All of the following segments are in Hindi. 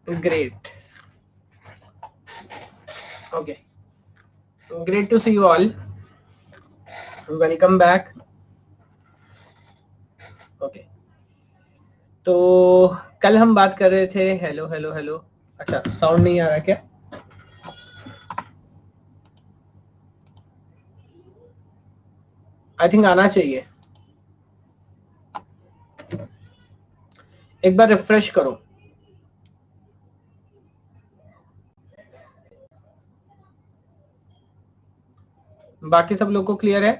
Great. Okay. Great to see you all. Welcome back. Okay. तो कल हम बात कर रहे थे हेलो हेलो हेलो। अच्छा, साउंड नहीं आ रहा क्या? आई थिंक आना चाहिए। एक बार रिफ्रेश करो। बाकी सब लोग को क्लियर है?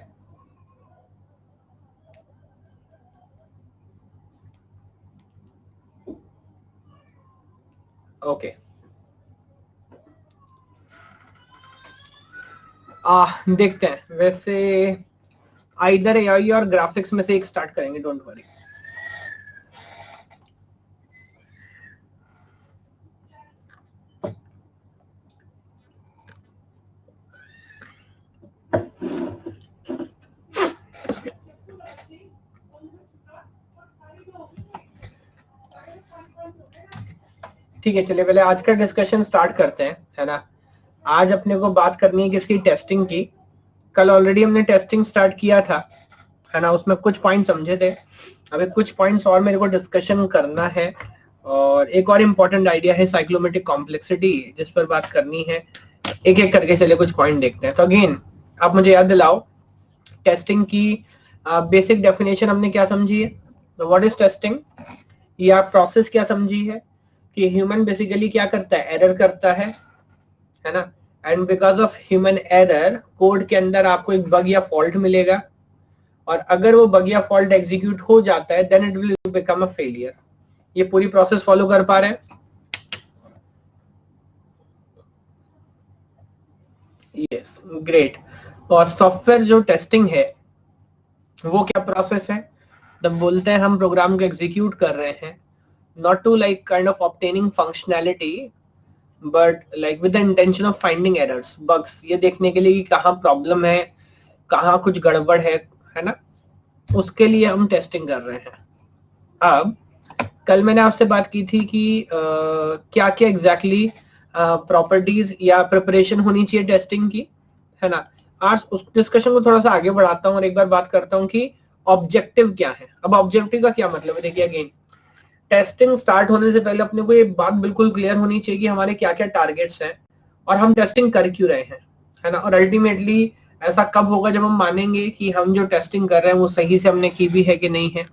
ओके। देखते हैं। वैसे आइदर एआई और ग्राफिक्स में से एक स्टार्ट करेंगे, डोंट वरी। ठीक है, चलिए पहले आज का डिस्कशन स्टार्ट करते हैं, है ना। आज अपने को बात करनी है किसकी? टेस्टिंग की। कल ऑलरेडी हमने टेस्टिंग स्टार्ट किया था, है ना। उसमें कुछ पॉइंट समझे थे, अभी कुछ पॉइंट्स और मेरे को डिस्कशन करना है। और एक और इम्पोर्टेंट आइडिया है साइक्लोमेट्रिक कॉम्प्लेक्सिटी, जिस पर बात करनी है। एक एक करके चलिए कुछ पॉइंट देखते हैं। तो अगेन आप मुझे याद दिलाओ, टेस्टिंग की बेसिक डेफिनेशन हमने क्या समझी है? तो व्हाट इज टेस्टिंग, या प्रोसेस क्या समझी है कि ह्यूमन बेसिकली क्या करता है? एरर करता है ना। And because of human error code के अंदर आपको एक बग या फॉल्ट मिलेगा, और अगर वो बग या फॉल्ट एग्जीक्यूट हो जाता है then it will become a failure. ये पूरी प्रोसेस फॉलो कर पा रहे हैं? Yes, great. और सॉफ्टवेयर जो टेस्टिंग है वो क्या प्रोसेस है? जब बोलते हैं हम प्रोग्राम को एग्जीक्यूट कर रहे हैं, not to like kind of obtaining functionality, but like with the intention of finding errors, bugs, ये देखने के लिए कि कहाँ प्रॉब्लम है, कहाँ कुछ गड़बड़ है ना। उसके लिए हम टेस्टिंग कर रहे हैं। अब कल मैंने आपसे बात की थी कि क्या क्या एग्जैक्टली प्रॉपर्टीज या प्रिपरेशन होनी चाहिए टेस्टिंग की, है ना। आज उस डिस्कशन को थोड़ा सा आगे बढ़ाता हूँ और एक बार बात करता हूँ कि ऑब्जेक्टिव क्या है। अब ऑब्जेक्टिव का क्या मतलब है? देखिए अगेन, टेस्टिंग स्टार्ट होने से पहले अपने को ये बात बिल्कुल क्लियर होनी चाहिए कि हमारे क्या क्या टारगेट्स हैं और हम टेस्टिंग कर क्यों रहे हैं, है ना। और अल्टीमेटली ऐसा कब होगा जब हम मानेंगे कि हम जो टेस्टिंग कर रहे हैं वो सही से हमने की भी है कि नहीं है।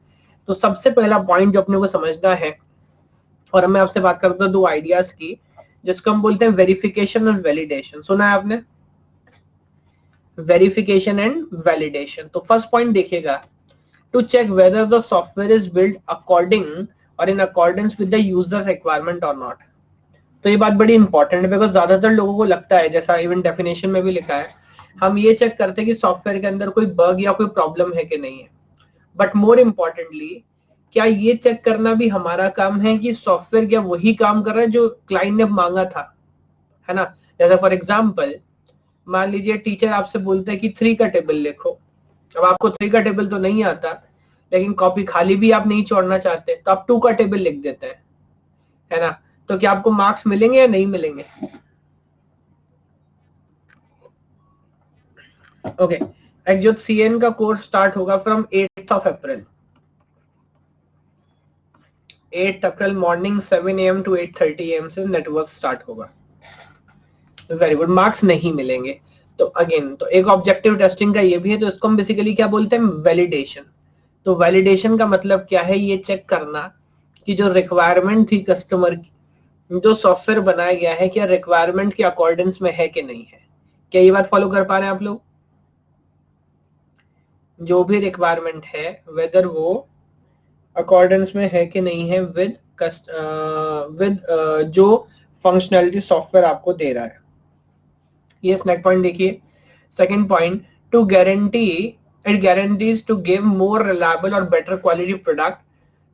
तो सबसे पहला पॉइंट जो अपने को समझना है, और मैं आपसे बात करता हूँ दो आइडियाज की, जिसको हम बोलते हैं वेरिफिकेशन और वैलिडेशन। सुना है आपने? Verification and validation. तो फर्स्ट पॉइंट देखिएगा, to check whether the software is build according और in accordance with the user requirement और नॉट। तो ये बात बड़ी इंपॉर्टेंट है, बिकॉज ज्यादातर लोगों को लगता है, जैसा इवन डेफिनेशन में भी लिखा है, हम ये चेक करते हैं कि सॉफ्टवेयर के अंदर कोई बग या कोई प्रॉब्लम है कि नहीं है। बट मोर इम्पोर्टेंटली, क्या ये चेक करना भी हमारा काम है कि सॉफ्टवेयर क्या वही काम कर रहा है जो क्लाइंट ने मांगा था, है ना। जैसे फॉर एग्जाम्पल, मान लीजिए टीचर आपसे बोलते हैं कि 3 का टेबल लिखो। अब आपको 3 का टेबल तो नहीं आता, लेकिन कॉपी खाली भी आप नहीं छोड़ना चाहते, तो आप 2 का टेबल लिख देते हैं, है ना। तो क्या आपको मार्क्स मिलेंगे या नहीं मिलेंगे? ओके। एक्जुअट सीएन का कोर्स स्टार्ट होगा from 8th of April. 8 April morning 7 AM to 8:30 AM से नेटवर्क स्टार्ट होगा। Very good. मार्क्स नहीं मिलेंगे। तो अगेन, तो एक ऑब्जेक्टिव टेस्टिंग का ये भी है, तो इसको हम बेसिकली क्या बोलते हैं? वैलिडेशन। तो वैलिडेशन का मतलब क्या है? ये चेक करना कि जो रिक्वायरमेंट थी कस्टमर की, जो सॉफ्टवेयर बनाया गया है, क्या रिक्वायरमेंट के अकॉर्डेंस में है कि नहीं है। क्या ये बात फॉलो कर पा रहे हैं आप लोग? जो भी रिक्वायरमेंट है वेदर वो अकॉर्डेंस में है कि नहीं है विद जो फंक्शनैलिटी सॉफ्टवेयर आपको दे रहा है। ये नेक्स्ट पॉइंट देखिए। Second point, to guarantee, it guarantees to give more reliable और better quality product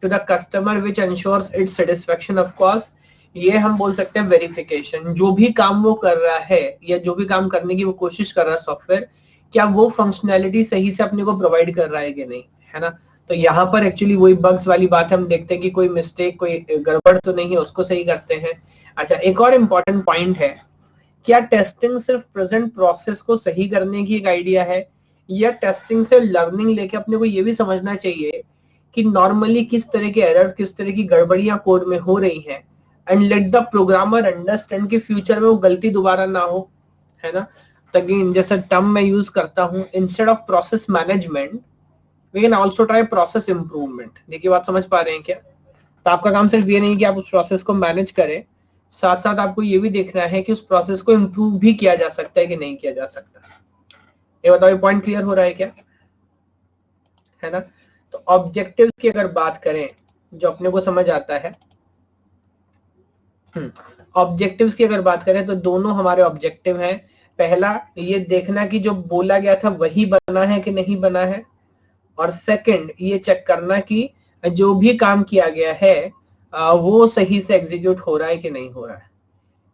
to the customer which ensures its satisfaction. Of course ये हम बोल सकते हैं वेरिफिकेशन। जो भी काम वो कर रहा है या जो भी काम करने की वो कोशिश कर रहा है सॉफ्टवेयर, क्या वो फंक्शनैलिटी सही से अपने को प्रोवाइड कर रहा है कि नहीं, है ना। तो यहाँ पर एक्चुअली वही बग्स वाली बात है, हम देखते हैं कि कोई मिस्टेक, कोई गड़बड़ तो नहीं है, उसको सही करते हैं। अच्छा, एक और इम्पोर्टेंट पॉइंट है, क्या टेस्टिंग सिर्फ प्रेजेंट प्रोसेस को सही करने की एक आइडिया है, या टेस्टिंग से लर्निंग लेके अपने को ये भी समझना चाहिए कि नॉर्मली किस तरह के एरर्स, किस तरह की गड़बड़ियां कोड में हो रही हैं, and let the programmer understand कि फ्यूचर में वो गलती दोबारा ना हो, है ना। तो अगेन जैसा टर्म मैं यूज करता हूँ, instead of process management we can also try process improvement. देखिए बात समझ पा रहे हैं क्या? तो आपका काम सिर्फ ये नहीं कि आप उस प्रोसेस को मैनेज करें, साथ साथ आपको ये भी देखना है कि उस प्रोसेस को इम्प्रूव भी किया जा सकता है कि नहीं किया जा सकता। ये बताओ, ये पॉइंट क्लियर हो रहा है क्या? है ना। तो ऑब्जेक्टिव्स की अगर बात करें, जो अपने को समझ आता है, ऑब्जेक्टिव्स की अगर बात करें तो दोनों हमारे ऑब्जेक्टिव हैं। पहला ये देखना कि जो बोला गया था वही बना है कि नहीं बना है, और सेकंड ये चेक करना कि जो भी काम किया गया है वो सही से एग्जीक्यूट हो रहा है कि नहीं हो रहा है।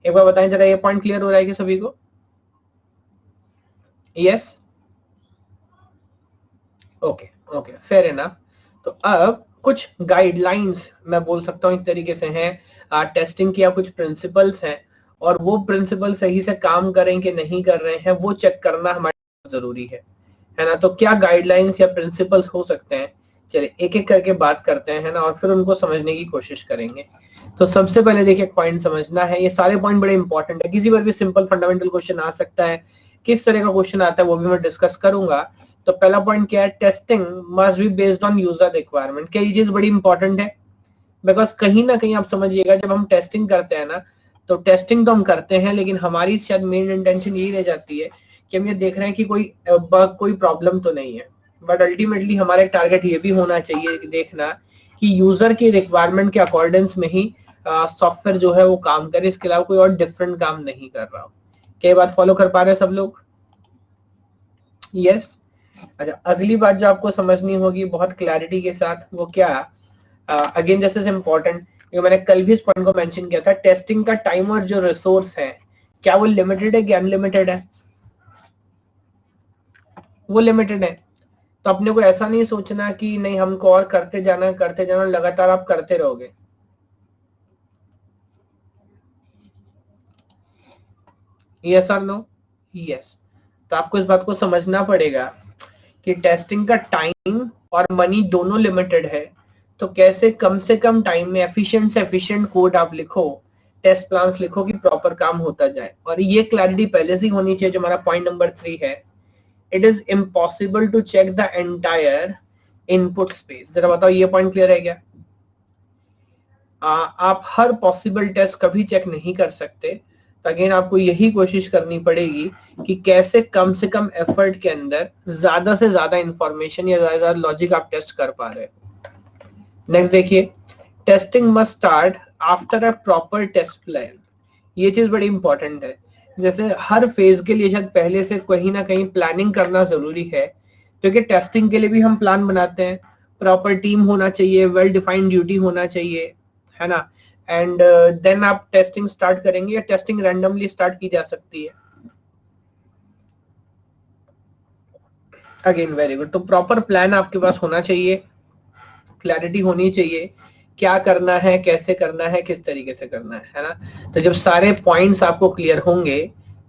एक बार बताएं जरा, ये पॉइंट क्लियर हो रहा है कि सभी को? Yes, okay okay, fair enough. तो अब कुछ गाइडलाइंस मैं बोल सकता हूँ एक तरीके से हैं, टेस्टिंग की, या कुछ प्रिंसिपल्स हैं, और वो प्रिंसिपल सही से काम करें कि नहीं कर रहे हैं वो चेक करना हमारे लिए जरूरी है ना। तो क्या गाइडलाइंस या प्रिंसिपल्स हो सकते हैं, चलिए एक एक करके बात करते हैं, है ना, और फिर उनको समझने की कोशिश करेंगे। तो सबसे पहले देखिए, पॉइंट समझना है, ये सारे पॉइंट बड़े इंपॉर्टेंट है, किसी पर भी सिंपल फंडामेंटल क्वेश्चन आ सकता है, किस तरह का क्वेश्चन आता है वो भी मैं डिस्कस करूंगा। तो पहला पॉइंट क्या है, testing must be based on user requirement. क्या ये चीज बड़ी इंपॉर्टेंट है? बिकॉज कहीं ना कहीं आप समझिएगा, जब हम टेस्टिंग करते हैं ना, तो टेस्टिंग तो हम करते हैं, लेकिन हमारी शायद मेन इंटेंशन यही रह जाती है कि हम ये देख रहे हैं कि कोई बग, कोई प्रॉब्लम तो नहीं है, बट अल्टीमेटली हमारा एक टारगेट ये भी होना चाहिए कि देखना कि यूजर की रिक्वायरमेंट के अकॉर्डेंस में ही सॉफ्टवेयर जो है वो काम करे, इसके अलावा कोई और डिफरेंट काम नहीं कर रहा हो। क्या ये बात फॉलो कर पा रहे हैं सब लोग? यस। अच्छा, अगली बात जो आपको समझनी होगी बहुत क्लैरिटी के साथ, वो क्या, अगेन जैसे इम्पोर्टेंट, मैंने कल भी इस पॉइंट को मेंशन किया था, टेस्टिंग का टाइम और जो रिसोर्स है, क्या वो लिमिटेड है कि अनलिमिटेड है? वो लिमिटेड है। तो अपने को ऐसा नहीं सोचना कि नहीं, हमको और करते जाना, लगातार आप करते रहोगे। यस और नो? यस। तो आपको इस बात को समझना पड़ेगा कि टेस्टिंग का टाइम और मनी दोनों लिमिटेड है। तो कैसे कम से कम टाइम में एफिशिएंट से एफिशिएंट कोड आप लिखो, टेस्ट प्लान्स लिखो कि प्रॉपर काम होता जाए। और ये क्लैरिटी पहले से ही होनी चाहिए, जो हमारा पॉइंट नंबर 3 है, it is impossible to check the entire input space. जरा बताओ, ये पॉइंट क्लियर है क्या? आप हर पॉसिबल टेस्ट कभी चेक नहीं कर सकते। तो अगेन आपको यही कोशिश करनी पड़ेगी कि कैसे कम से कम एफर्ट के अंदर ज्यादा से ज्यादा इंफॉर्मेशन या ज्यादा लॉजिक आप टेस्ट कर पा रहे हो। नेक्स्ट देखिए, testing must start after a proper test plan. ये चीज बड़ी इंपॉर्टेंट है। जैसे हर फेज के लिए शायद पहले से कहीं ना कहीं प्लानिंग करना जरूरी है, क्योंकि टेस्टिंग के लिए भी हम प्लान बनाते हैं, प्रॉपर टीम होना चाहिए, वेल डिफाइंड ड्यूटी होना चाहिए, है ना। एंड देन आप टेस्टिंग स्टार्ट करेंगे, या टेस्टिंग रैंडमली स्टार्ट की जा सकती है? Again very good. तो प्रॉपर प्लान आपके पास होना चाहिए, क्लैरिटी होनी चाहिए, क्या करना है, कैसे करना है, किस तरीके से करना है ना। तो जब सारे पॉइंट्स आपको क्लियर होंगे,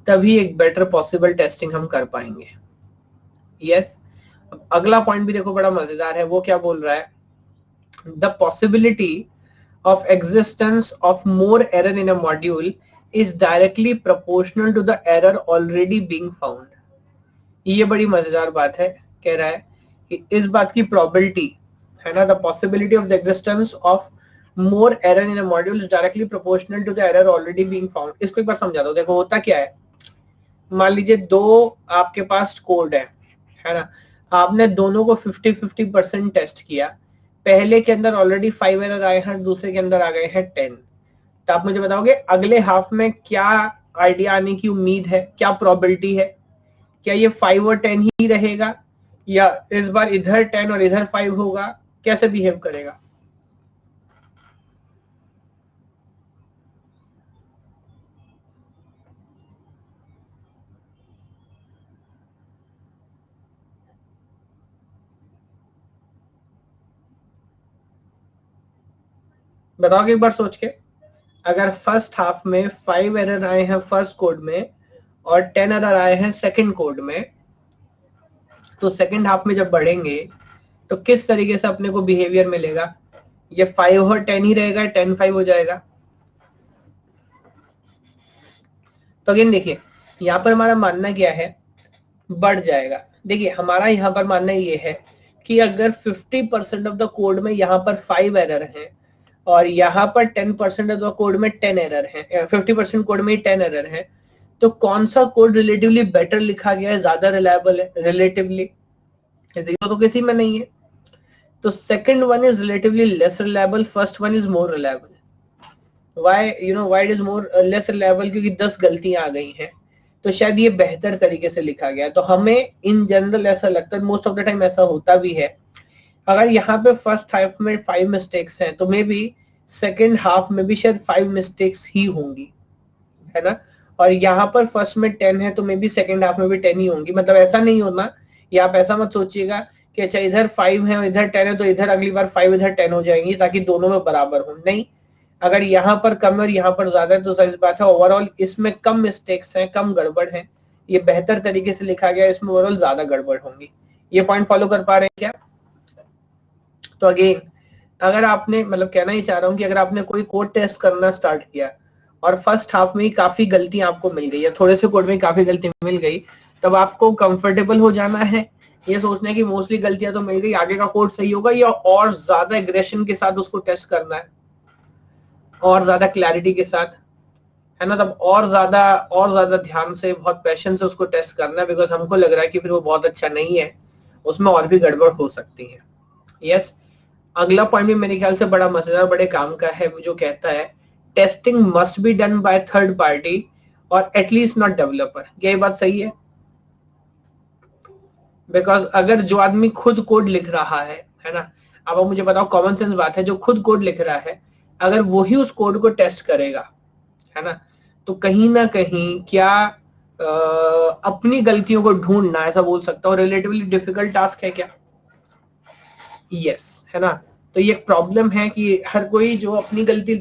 तभी एक बेटर पॉसिबल टेस्टिंग हम कर पाएंगे। यस। अब अगला पॉइंट भी देखो, बड़ा मजेदार है। वो क्या बोल रहा है, the possibility of existence of more error in a module is directly proportional to the error already being found। ये बड़ी मजेदार बात है। कह रहा है कि इस बात की प्रोबेबिलिटी, है ना, the possibility of the existence of more error in a module is directly proportional to the error already being found. इसको एक बार समझा दो। देखो होता क्या है, मान लीजिए दो आपके पास कोड है ना, आपने दोनों को 50-50% टेस्ट किया। पहले के अंदर ऑलरेडी 5 एरर आए हैं, दूसरे के अंदर आ गए हैं 10। तो आप मुझे बताओगे अगले हाफ में क्या आइडिया आने की उम्मीद है, क्या प्रोबेबिलिटी है? क्या ये 5 और 10 ही रहेगा, या इस बार इधर 10 और इधर 5 होगा? कैसे बिहेव करेगा? बताओगे एक बार सोच के, अगर फर्स्ट हाफ में 5 एरर आए हैं फर्स्ट कोड में और 10 एरर आए हैं सेकंड कोड में, तो सेकंड हाफ में जब बढ़ेंगे तो किस तरीके से अपने को बिहेवियर मिलेगा? ये 5 और 10 ही रहेगा, 10 5 हो जाएगा। तो अगेन देखिए यहाँ पर हमारा मानना क्या है, बढ़ जाएगा। देखिए हमारा यहाँ पर मानना ये है कि अगर 50% ऑफ द कोड में यहाँ पर 5 एरर हैं और यहाँ पर 10% ऑफ द कोड में 10 एरर हैं, 50% कोड में 10 एरर हैं, तो कौन सा कोड रिलेटिवली बेटर लिखा गया है, ज्यादा रिलायबल है? रिलेटिवली जीरो तो किसी में नहीं है, तो second one is relatively less reliable, first one is more reliable. Why it is more less reliable? क्योंकि 10 गलतियां आ गई हैं, तो शायद ये बेहतर तरीके से लिखा गया। तो हमें इन जनरल ऐसा लगता है, मोस्ट ऑफ द टाइम ऐसा होता भी है, अगर यहाँ पे फर्स्ट हाफ में 5 मिस्टेक्स हैं तो मे बी सेकेंड हाफ में भी शायद 5 मिस्टेक्स ही होंगी, है ना। और यहाँ पर फर्स्ट में 10 है तो मे बी सेकेंड हाफ में भी 10 ही होंगी। मतलब ऐसा नहीं होना, या आप ऐसा मत सोचिएगा कि अच्छा इधर 5 है और इधर 10 है तो इधर अगली बार 5 इधर 10 हो जाएंगी ताकि दोनों में बराबर हो। नहीं, अगर यहाँ पर कम है और यहाँ पर ज्यादा है तो सही बात है, ओवरऑल इसमें कम मिस्टेक्स हैं, कम गड़बड़ है, ये बेहतर तरीके से लिखा गया, इसमें ओवरऑल ज्यादा गड़बड़ होंगी। ये पॉइंट फॉलो कर पा रहे हैं क्या? तो अगेन अगर आपने, मतलब कहना ही चाह रहा हूँ कि अगर आपने कोई कोड टेस्ट करना स्टार्ट किया और फर्स्ट हाफ में ही काफी गलतियां आपको मिल गई या थोड़े से कोड में काफी गलती मिल गई, तब आपको कंफर्टेबल हो जाना है, ये सोचना है कि मोस्टली गलतियां तो मिल गई, आगे का कोड सही होगा, या और ज्यादा एग्रेशन के साथ उसको टेस्ट करना है, और ज्यादा क्लैरिटी के साथ, है ना। तब और ज्यादा ध्यान से, बहुत पैशन से उसको टेस्ट करना है, बिकॉज हमको लग रहा है कि फिर वो बहुत अच्छा नहीं है, उसमें और भी गड़बड़ हो सकती है। यस, अगला पॉइंट भी मेरे ख्याल से बड़ा मजेदार, बड़े काम का है, जो कहता है testing must be done by third party और एटलीस्ट नॉट डेवलपर। क्या ये बात सही है? बिकॉज अगर जो आदमी खुद कोड लिख रहा है ना, अब आप मुझे बताओ, कॉमन सेंस बात है, जो खुद कोड लिख रहा है अगर वो ही उस कोड को टेस्ट करेगा, है ना, तो कहीं ना कहीं क्या अपनी गलतियों को ढूंढना, ऐसा बोल सकता हूँ, रिलेटिवली डिफिकल्ट टास्क है क्या? यस, है ना। तो ये एक प्रॉब्लम है कि हर कोई जो अपनी गलती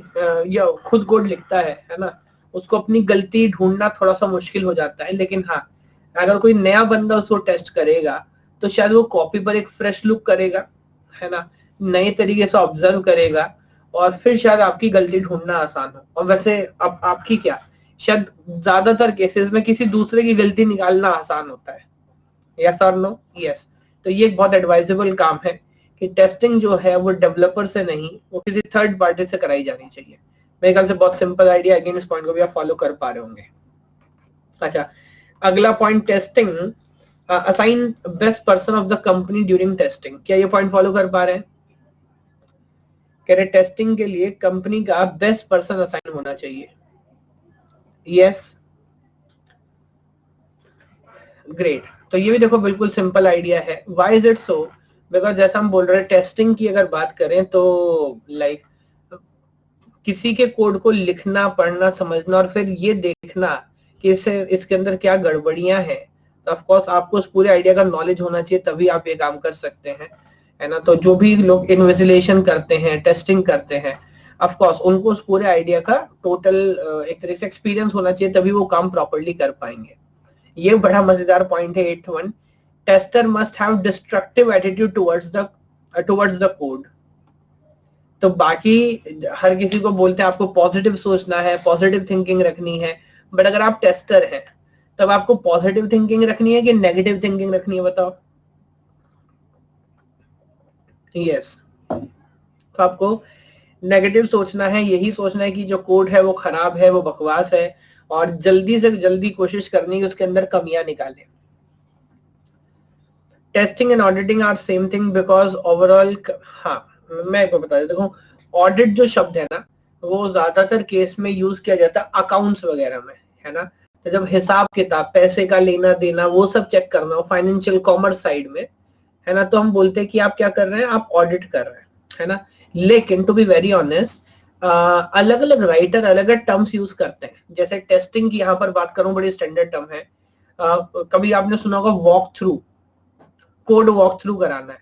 या खुद कोड लिखता है ना, उसको अपनी गलती ढूंढना थोड़ा सा मुश्किल हो जाता है। लेकिन हाँ, अगर कोई नया बंदा उसको टेस्ट करेगा तो शायद वो कॉपी पर एक फ्रेश लुक करेगा, है ना, नए तरीके से ऑब्जर्व करेगा, और फिर शायद आपकी गलती ढूंढना आसान हो। और वैसे अब आपकी क्या, शायद ज्यादातर केसेस में किसी दूसरे की गलती निकालना आसान होता है। यस और नो? यस। तो ये एक बहुत एडवाइजेबल काम है कि टेस्टिंग जो है वो डेवलपर से नहीं, वो किसी थर्ड पार्टी से कराई जानी चाहिए। मेरे ख्याल से बहुत सिंपल आइडिया, अगेन इस पॉइंट को भी आप फॉलो कर पा रहे होंगे। अच्छा, अगला point, testing assign best person of the company during testing. क्या ये पॉइंट फॉलो कर पा रहे हैं? कह रहे टेस्टिंग के लिए कंपनी का बेस्ट पर्सन असाइन होना चाहिए। Yes, great. तो ये भी देखो बिल्कुल सिंपल आइडिया है। Why is it so? Because जैसा हम बोल रहे हैं, टेस्टिंग की अगर बात करें तो लाइक किसी के कोड को लिखना, पढ़ना, समझना और फिर ये देखना कि इसके अंदर क्या गड़बड़ियां हैं, तो ऑफ कोर्स आपको उस पूरे आइडिया का नॉलेज होना चाहिए, तभी आप ये काम कर सकते हैं, है ना। तो जो भी लोग इन्वेस्टिगेशन करते हैं, टेस्टिंग करते हैं, ऑफ कोर्स उनको उस पूरे आइडिया का टोटल एक तरह से एक्सपीरियंस होना चाहिए, तभी वो काम प्रॉपर्ली कर पाएंगे। ये बड़ा मजेदार पॉइंट है 8th one, tester must have destructive attitude towards the code. तो बाकी हर किसी को बोलते हैं आपको पॉजिटिव सोचना है, पॉजिटिव थिंकिंग रखनी है, बट अगर आप टेस्टर हैं तब आपको पॉजिटिव थिंकिंग रखनी है कि नेगेटिव थिंकिंग रखनी है, बताओ। यस, तो आपको नेगेटिव सोचना है, यही सोचना है कि जो कोड है वो खराब है, वो बकवास है, और जल्दी से जल्दी कोशिश करनी है उसके अंदर कमियां निकालें। Testing and auditing are same thing because overall, हाँ मैं आपको बता देता हूँ, ऑडिट जो शब्द है ना, वो ज्यादातर केस में यूज किया जाता है अकाउंट्स वगैरह में, है ना। तो जब हिसाब किताब, पैसे का लेना देना, वो सब चेक करना हो फाइनेंशियल कॉमर्स साइड में, है ना, तो हम बोलते हैं कि आप क्या कर रहे हैं, आप ऑडिट कर रहे हैं, है ना। लेकिन टू बी वेरी ऑनेस्ट, अलग अलग राइटर अलग अलग टर्म्स यूज करते हैं। जैसे टेस्टिंग की यहाँ पर बात करूं, बड़ी स्टैंडर्ड टर्म है, कभी आपने सुना होगा walk through, code walk through कराना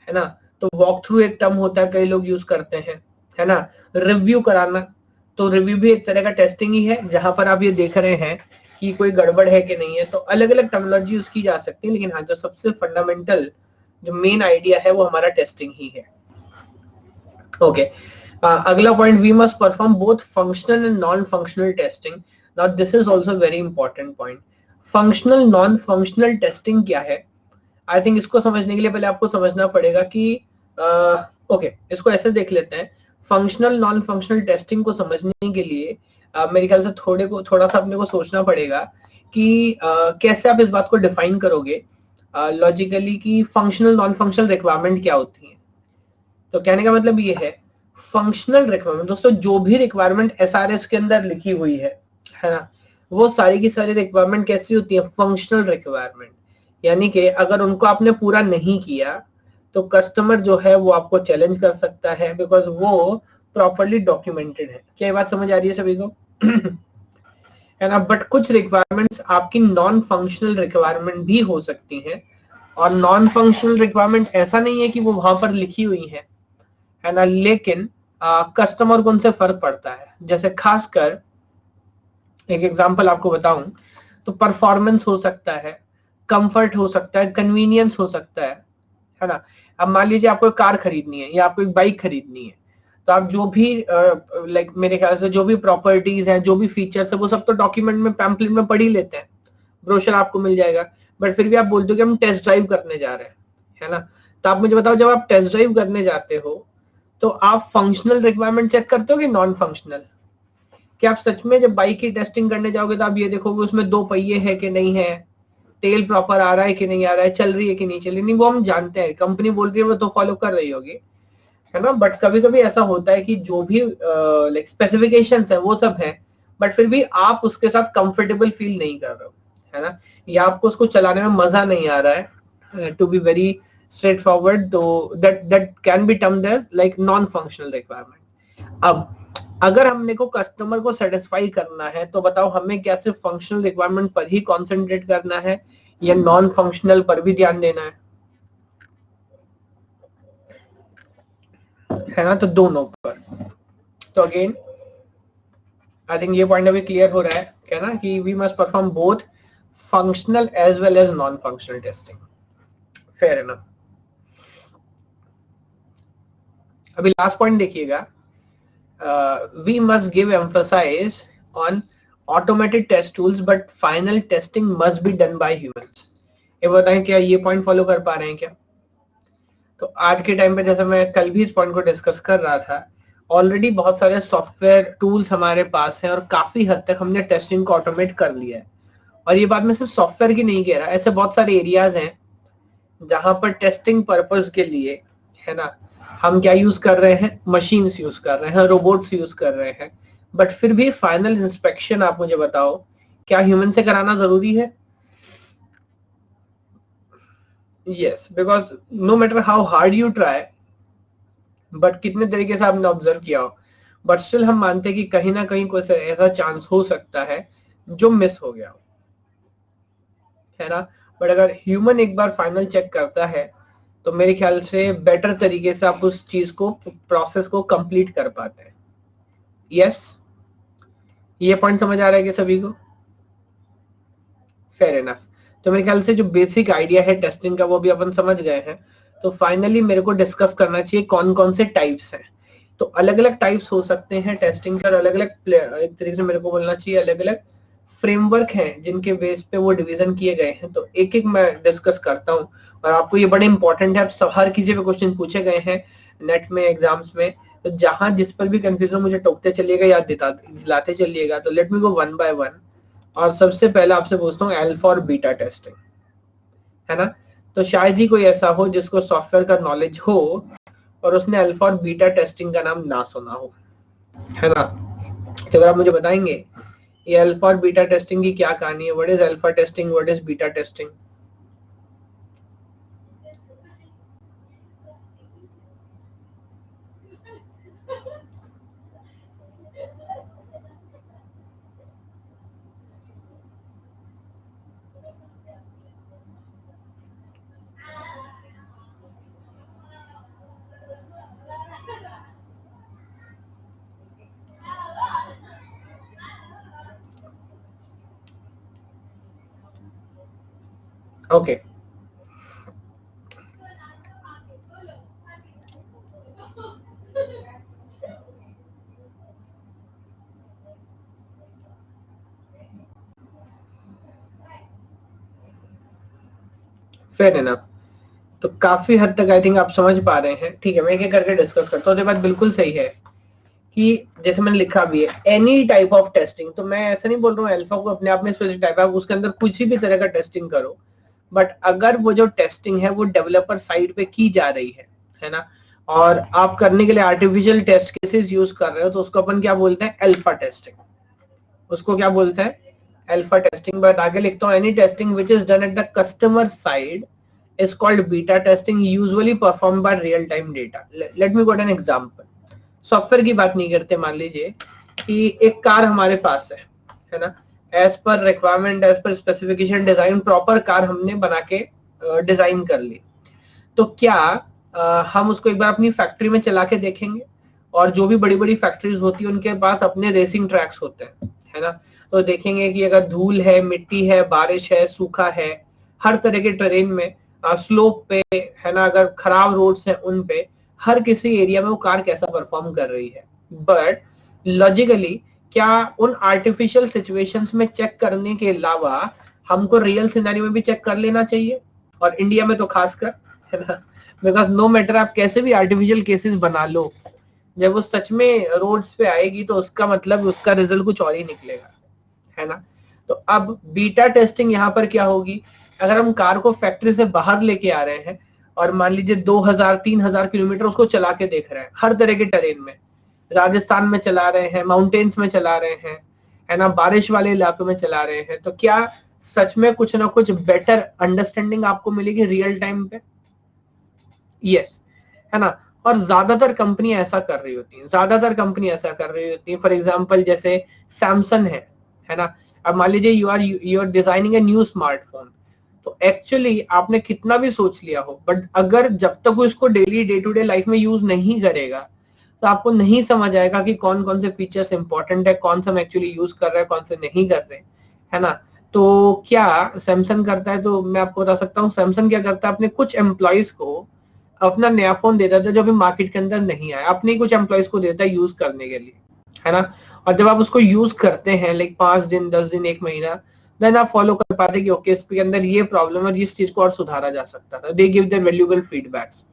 है ना। तो वॉक थ्रू एक टर्म होता है, कई लोग यूज करते हैं, है ना। रिव्यू कराना, तो रिव्यू भी एक तरह का टेस्टिंग ही है, जहां पर आप ये देख रहे हैं कि कोई गड़बड़ है कि नहीं है। तो अलग अलग टर्मिनोलॉजी यूज की जा सकती है, लेकिन हाँ जो सबसे फंडामेंटल जो मेन आइडिया है वो हमारा टेस्टिंग ही है। ओके, अगला point, we must perform both functional and non functional testing. Now this is also very important point. Functional non functional testing क्या है? आई थिंक इसको समझने के लिए पहले आपको समझना पड़ेगा कि ओके, इसको ऐसे देख लेते हैं। फंक्शनल नॉन फंक्शनल टेस्टिंग को समझने के लिए मेरे ख्याल से थोड़ा सा अपने को सोचना पड़ेगा कि कैसे आप इस बात को डिफाइन करोगे लॉजिकली कि फंक्शनल नॉन फंक्शनल रिक्वायरमेंट क्या होती है। तो कहने का मतलब ये है, फंक्शनल रिक्वायरमेंट दोस्तों, जो भी रिक्वायरमेंट एसआरएस के अंदर लिखी हुई है ना, वो सारी की सारी रिक्वायरमेंट कैसी होती है? Functional requirement. यानी कि अगर उनको आपने पूरा नहीं किया तो कस्टमर जो है वो आपको चैलेंज कर सकता है, बिकॉज वो प्रॉपरली डॉक्यूमेंटेड है। क्या ये बात समझ आ रही है सभी को? है ना। बट कुछ रिक्वायरमेंट्स आपकी नॉन फंक्शनल रिक्वायरमेंट भी हो सकती हैं, और नॉन फंक्शनल रिक्वायरमेंट ऐसा नहीं है कि वो वहां पर लिखी हुई है ना, लेकिन कस्टमर को उनसे फर्क पड़ता है। जैसे खासकर एक एग्जांपल आपको बताऊं तो परफॉर्मेंस हो सकता है, कंफर्ट हो सकता है, कन्वीनियंस हो सकता है ना। अब मान लीजिए आपको एक कार खरीदनी है या आपको एक बाइक खरीदनी है, तो आप जो भी लाइक मेरे ख्याल से जो भी प्रॉपर्टीज हैं, जो भी फीचर्स है, वो सब तो डॉक्यूमेंट में, पैम्पलेट में पढ़ ही लेते हैं, ब्रोशर आपको मिल जाएगा। बट फिर भी आप बोलते हो कि हम टेस्ट ड्राइव करने जा रहे हैं, है ना। तो आप मुझे बताओ, जब आप टेस्ट ड्राइव करने जाते हो तो आप फंक्शनल रिक्वायरमेंट चेक करते हो कि नॉन फंक्शनल? कि आप सच में जब बाइक की टेस्टिंग करने जाओगे तो आप ये देखोगे उसमें दो पहिए है कि नहीं है, तेल प्रॉपर आ रहा है कि नहीं आ रहा है, चल रही है कि नहीं चल रही, नहीं वो हम जानते हैं, कंपनी बोल रही है वो तो फॉलो कर रही होगी, है ना। बट कभी कभी ऐसा होता है कि जो भी लाइक स्पेसिफिकेशंस है वो सब है, बट फिर भी आप उसके साथ कंफर्टेबल फील नहीं कर रहे हो, है ना, या आपको उसको चलाने में मजा नहीं आ रहा है, to be very straightforward, तो that that can be termed as like non functional requirement. अब अगर हमने को कस्टमर को सेटिस्फाई करना है तो बताओ हमें क्या सिर्फ फंक्शनल रिक्वायरमेंट पर ही कॉन्सेंट्रेट करना है या नॉन फंक्शनल पर भी ध्यान देना है ना। तो दोनों पर। तो अगेन आई थिंक ये पॉइंट अभी क्लियर हो रहा है क्या ना, कि we must perform both functional as well as non functional testing. Fair enough. अभी लास्ट पॉइंट देखिएगा, we must give emphasize on automated test tools but final testing must be done by humans. ये बताएं क्या ये पॉइंट फॉलो कर पा रहे हैं क्या? तो आज के टाइम पे, जैसे मैं कल भी इस पॉइंट को डिस्कस कर रहा था, ऑलरेडी बहुत सारे सॉफ्टवेयर टूल्स हमारे पास हैं और काफी हद तक हमने टेस्टिंग को ऑटोमेट कर लिया है। और ये बात मैं सिर्फ सॉफ्टवेयर की नहीं कह रहा, ऐसे बहुत सारे एरियाज हैं जहां पर टेस्टिंग पर्पस के लिए, है ना, हम क्या यूज कर रहे हैं? मशीन्स यूज कर रहे हैं, रोबोट्स यूज कर रहे हैं। बट फिर भी फाइनल इंस्पेक्शन आप मुझे बताओ, क्या ह्यूमन से कराना जरूरी है? Yes, because no matter how hard you try, but कितने तरीके से आपने ऑब्जर्व किया हो, बट स्टिल हम मानते हैं कि कहीं ना कहीं कोई ऐसा चांस हो सकता है जो मिस हो गया हो, है ना। बट अगर ह्यूमन एक बार फाइनल चेक करता है तो मेरे ख्याल से बेटर तरीके से आप उस चीज को, प्रोसेस को कंप्लीट कर पाते हैं। यस, ये पॉइंट समझ आ रहा है कि सभी को? Fair enough. तो मेरे ख्याल से जो बेसिक आइडिया है टेस्टिंग का वो भी अपन समझ गए हैं। तो फाइनली मेरे को डिस्कस करना चाहिए कौन कौन से टाइप्स हैं। तो अलग अलग टाइप्स हो सकते हैं टेस्टिंग के, और अलग अलग एक तरीके से मेरे को बोलना चाहिए अलग अलग फ्रेमवर्क हैं जिनके बेस पे वो डिवीजन किए गए हैं। तो एक एक मैं डिस्कस करता हूँ, और आपको ये बड़े इंपॉर्टेंट है, आप हर किसी पे क्वेश्चन पूछे गए हैं नेट में, एग्जाम्स में। तो जहां जिस पर भी कंफ्यूजन मुझे टोकते चलिएगा, याद दिलाते चलिएगा। तो let me go one by one. और सबसे पहले आपसे पूछता हूँ अल्फा और बीटा टेस्टिंग, है ना। तो शायद ही कोई ऐसा हो जिसको सॉफ्टवेयर का नॉलेज हो और उसने अल्फा और बीटा टेस्टिंग का नाम ना सुना हो, है ना। तो अगर आप मुझे बताएंगे ये अल्फा और बीटा टेस्टिंग की क्या कहानी है, what is alpha testing, what is beta testing? Okay fair enough. तो काफी हद तक आई थिंक आप समझ पा रहे हैं। ठीक है, मैं एक एक करके डिस्कस करता हूँ। तो ये बात बिल्कुल सही है कि जैसे मैंने लिखा भी है एनी टाइप ऑफ टेस्टिंग, तो मैं ऐसा नहीं बोल रहा हूँ अल्फा को अपने आप में स्पेसिफिक टाइप है, आप उसके अंदर कुछ भी तरह का टेस्टिंग करो, बट अगर वो जो टेस्टिंग है वो डेवलपर साइड पे की जा रही है ना, और आप करने के लिए आर्टिफिशियल टेस्ट केसेस यूज कर रहे हो, तो उसको अपन क्या बोलते हैं, अल्फा टेस्टिंग। उसको क्या बोलते हैं, अल्फा टेस्टिंग। बट आगे लिखता हूँ any testing which is done at the customer side is called beta testing, usually performed by real time data. Let me quote an example. Software की बात नहीं करते, मान लीजिए कि एक कार हमारे पास है ना, as per requirement, as per specification, design, proper car हमने बना के डिजाइन कर ली। तो क्या हम उसको एक बार अपनी फैक्ट्री में चला के देखेंगे? और जो भी बड़ी बड़ी फैक्ट्रीज होती है उनके पास अपने रेसिंग ट्रैक्स होते हैं, है ना, तो देखेंगे कि अगर धूल है, मिट्टी है, बारिश है, सूखा है, हर तरह के ट्रेन में, स्लोप पे, है ना, अगर खराब रोड्स हैं उन पे, हर किसी एरिया में वो कार कैसा परफॉर्म कर रही है। बट लॉजिकली क्या उन आर्टिफिशियल सिचुएशंस में चेक करने के अलावा हमको रियल सिनेरियो में भी चेक कर लेना चाहिए, और इंडिया में तो खासकर, है ना, बिकॉज नो मैटर आप कैसे भी आर्टिफिशियल केसेस बना लो, जब वो सच में रोड्स पे आएगी तो उसका मतलब उसका रिजल्ट कुछ और ही निकलेगा, है ना। तो अब बीटा टेस्टिंग यहाँ पर क्या होगी, अगर हम कार को फैक्ट्री से बाहर लेके आ रहे हैं और मान लीजिए 2000-3000 किलोमीटर उसको चला के देख रहे हैं, हर तरह के टेरेन में, राजस्थान में चला रहे हैं, माउंटेन्स में चला रहे हैं, है ना, बारिश वाले इलाकों में चला रहे हैं, तो क्या सच में कुछ ना कुछ बेटर अंडरस्टैंडिंग आपको मिलेगी रियल टाइम पे? यस, है ना। और ज्यादातर कंपनी ऐसा कर रही होती है, ज्यादातर कंपनी ऐसा कर रही होती है। फॉर एग्जांपल जैसे सैमसंग है ना, अब मान लीजिए you are designing a new smartphone, तो एक्चुअली आपने कितना भी सोच लिया हो, बट अगर जब तक वो इसको daily day to day life में यूज नहीं करेगा तो आपको नहीं समझ आएगा कि कौन कौन से फीचर्स इंपॉर्टेंट है, कौन सा हम एक्चुअली यूज कर रहे हैं, कौन से नहीं कर रहे, है ना। तो क्या सैमसंग करता है, तो मैं आपको बता सकता हूँ सैमसंग क्या करता है, अपने कुछ एम्प्लॉयज को अपना नया फोन दे देता है जो अभी मार्केट के अंदर नहीं आया, अपने कुछ एम्प्लॉयज को देता है यूज करने के लिए, है ना। और जब आप उसको यूज करते हैं लाइक 5 दिन, 10 दिन, 1 महीना, देन आप फॉलो कर पाते कि ओके इसके अंदर ये प्रॉब्लम है, इस चीज को और सुधारा जा सकता था। They give their valuable feedbacks.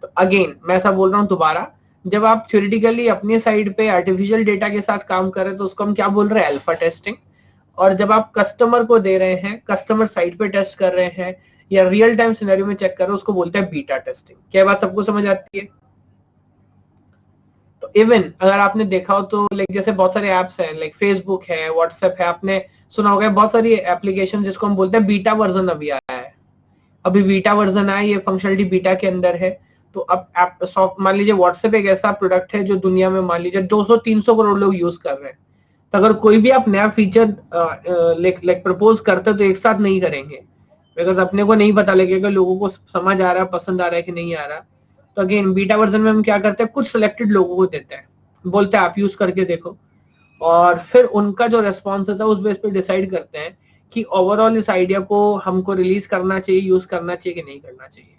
तो अगेन मैं ऐसा बोल रहा हूँ दोबारा, जब आप थ्योरेटिकली अपने साइड पे आर्टिफिशियल डेटा के साथ काम कर रहे हैं तो उसको हम क्या बोल रहे हैं, अल्फा टेस्टिंग। और जब आप कस्टमर को दे रहे हैं, कस्टमर साइड पे टेस्ट कर रहे हैं या रियल टाइम सिनेरियो में चेक कर रहे हो, उसको बोलते हैं बीटा टेस्टिंग। क्या बात सबको समझ आती है? तो इवन अगर आपने देखा हो तो लाइक जैसे बहुत सारे एप्स हैं, लाइक फेसबुक है, व्हाट्सएप है, आपने सुना होगा बहुत सारी एप्लीकेशन जिसको हम बोलते हैं बीटा वर्जन अभी आया है, अभी बीटा वर्जन आया, ये फंक्शनलिटी बीटा के अंदर है। तो अब मान लीजिए व्हाट्सएप एक ऐसा प्रोडक्ट है जो दुनिया में मान लीजिए 200-300 करोड़ लोग यूज कर रहे हैं। तो अगर कोई भी आप नया फीचर लाइक प्रपोज करते तो एक साथ नहीं करेंगे, बिकॉज अपने को नहीं पता लगेगा लोगों को समझ आ रहा है, पसंद आ रहा है कि नहीं आ रहा। तो अगेन बीटा वर्जन में हम क्या करते हैं, कुछ सिलेक्टेड लोगों को देते हैं, बोलते हैं आप यूज करके देखो, और फिर उनका जो रेस्पॉन्स होता है उस बेस पे डिसाइड करते हैं कि ओवरऑल इस आइडिया को हमको रिलीज करना चाहिए, यूज करना चाहिए कि नहीं करना चाहिए।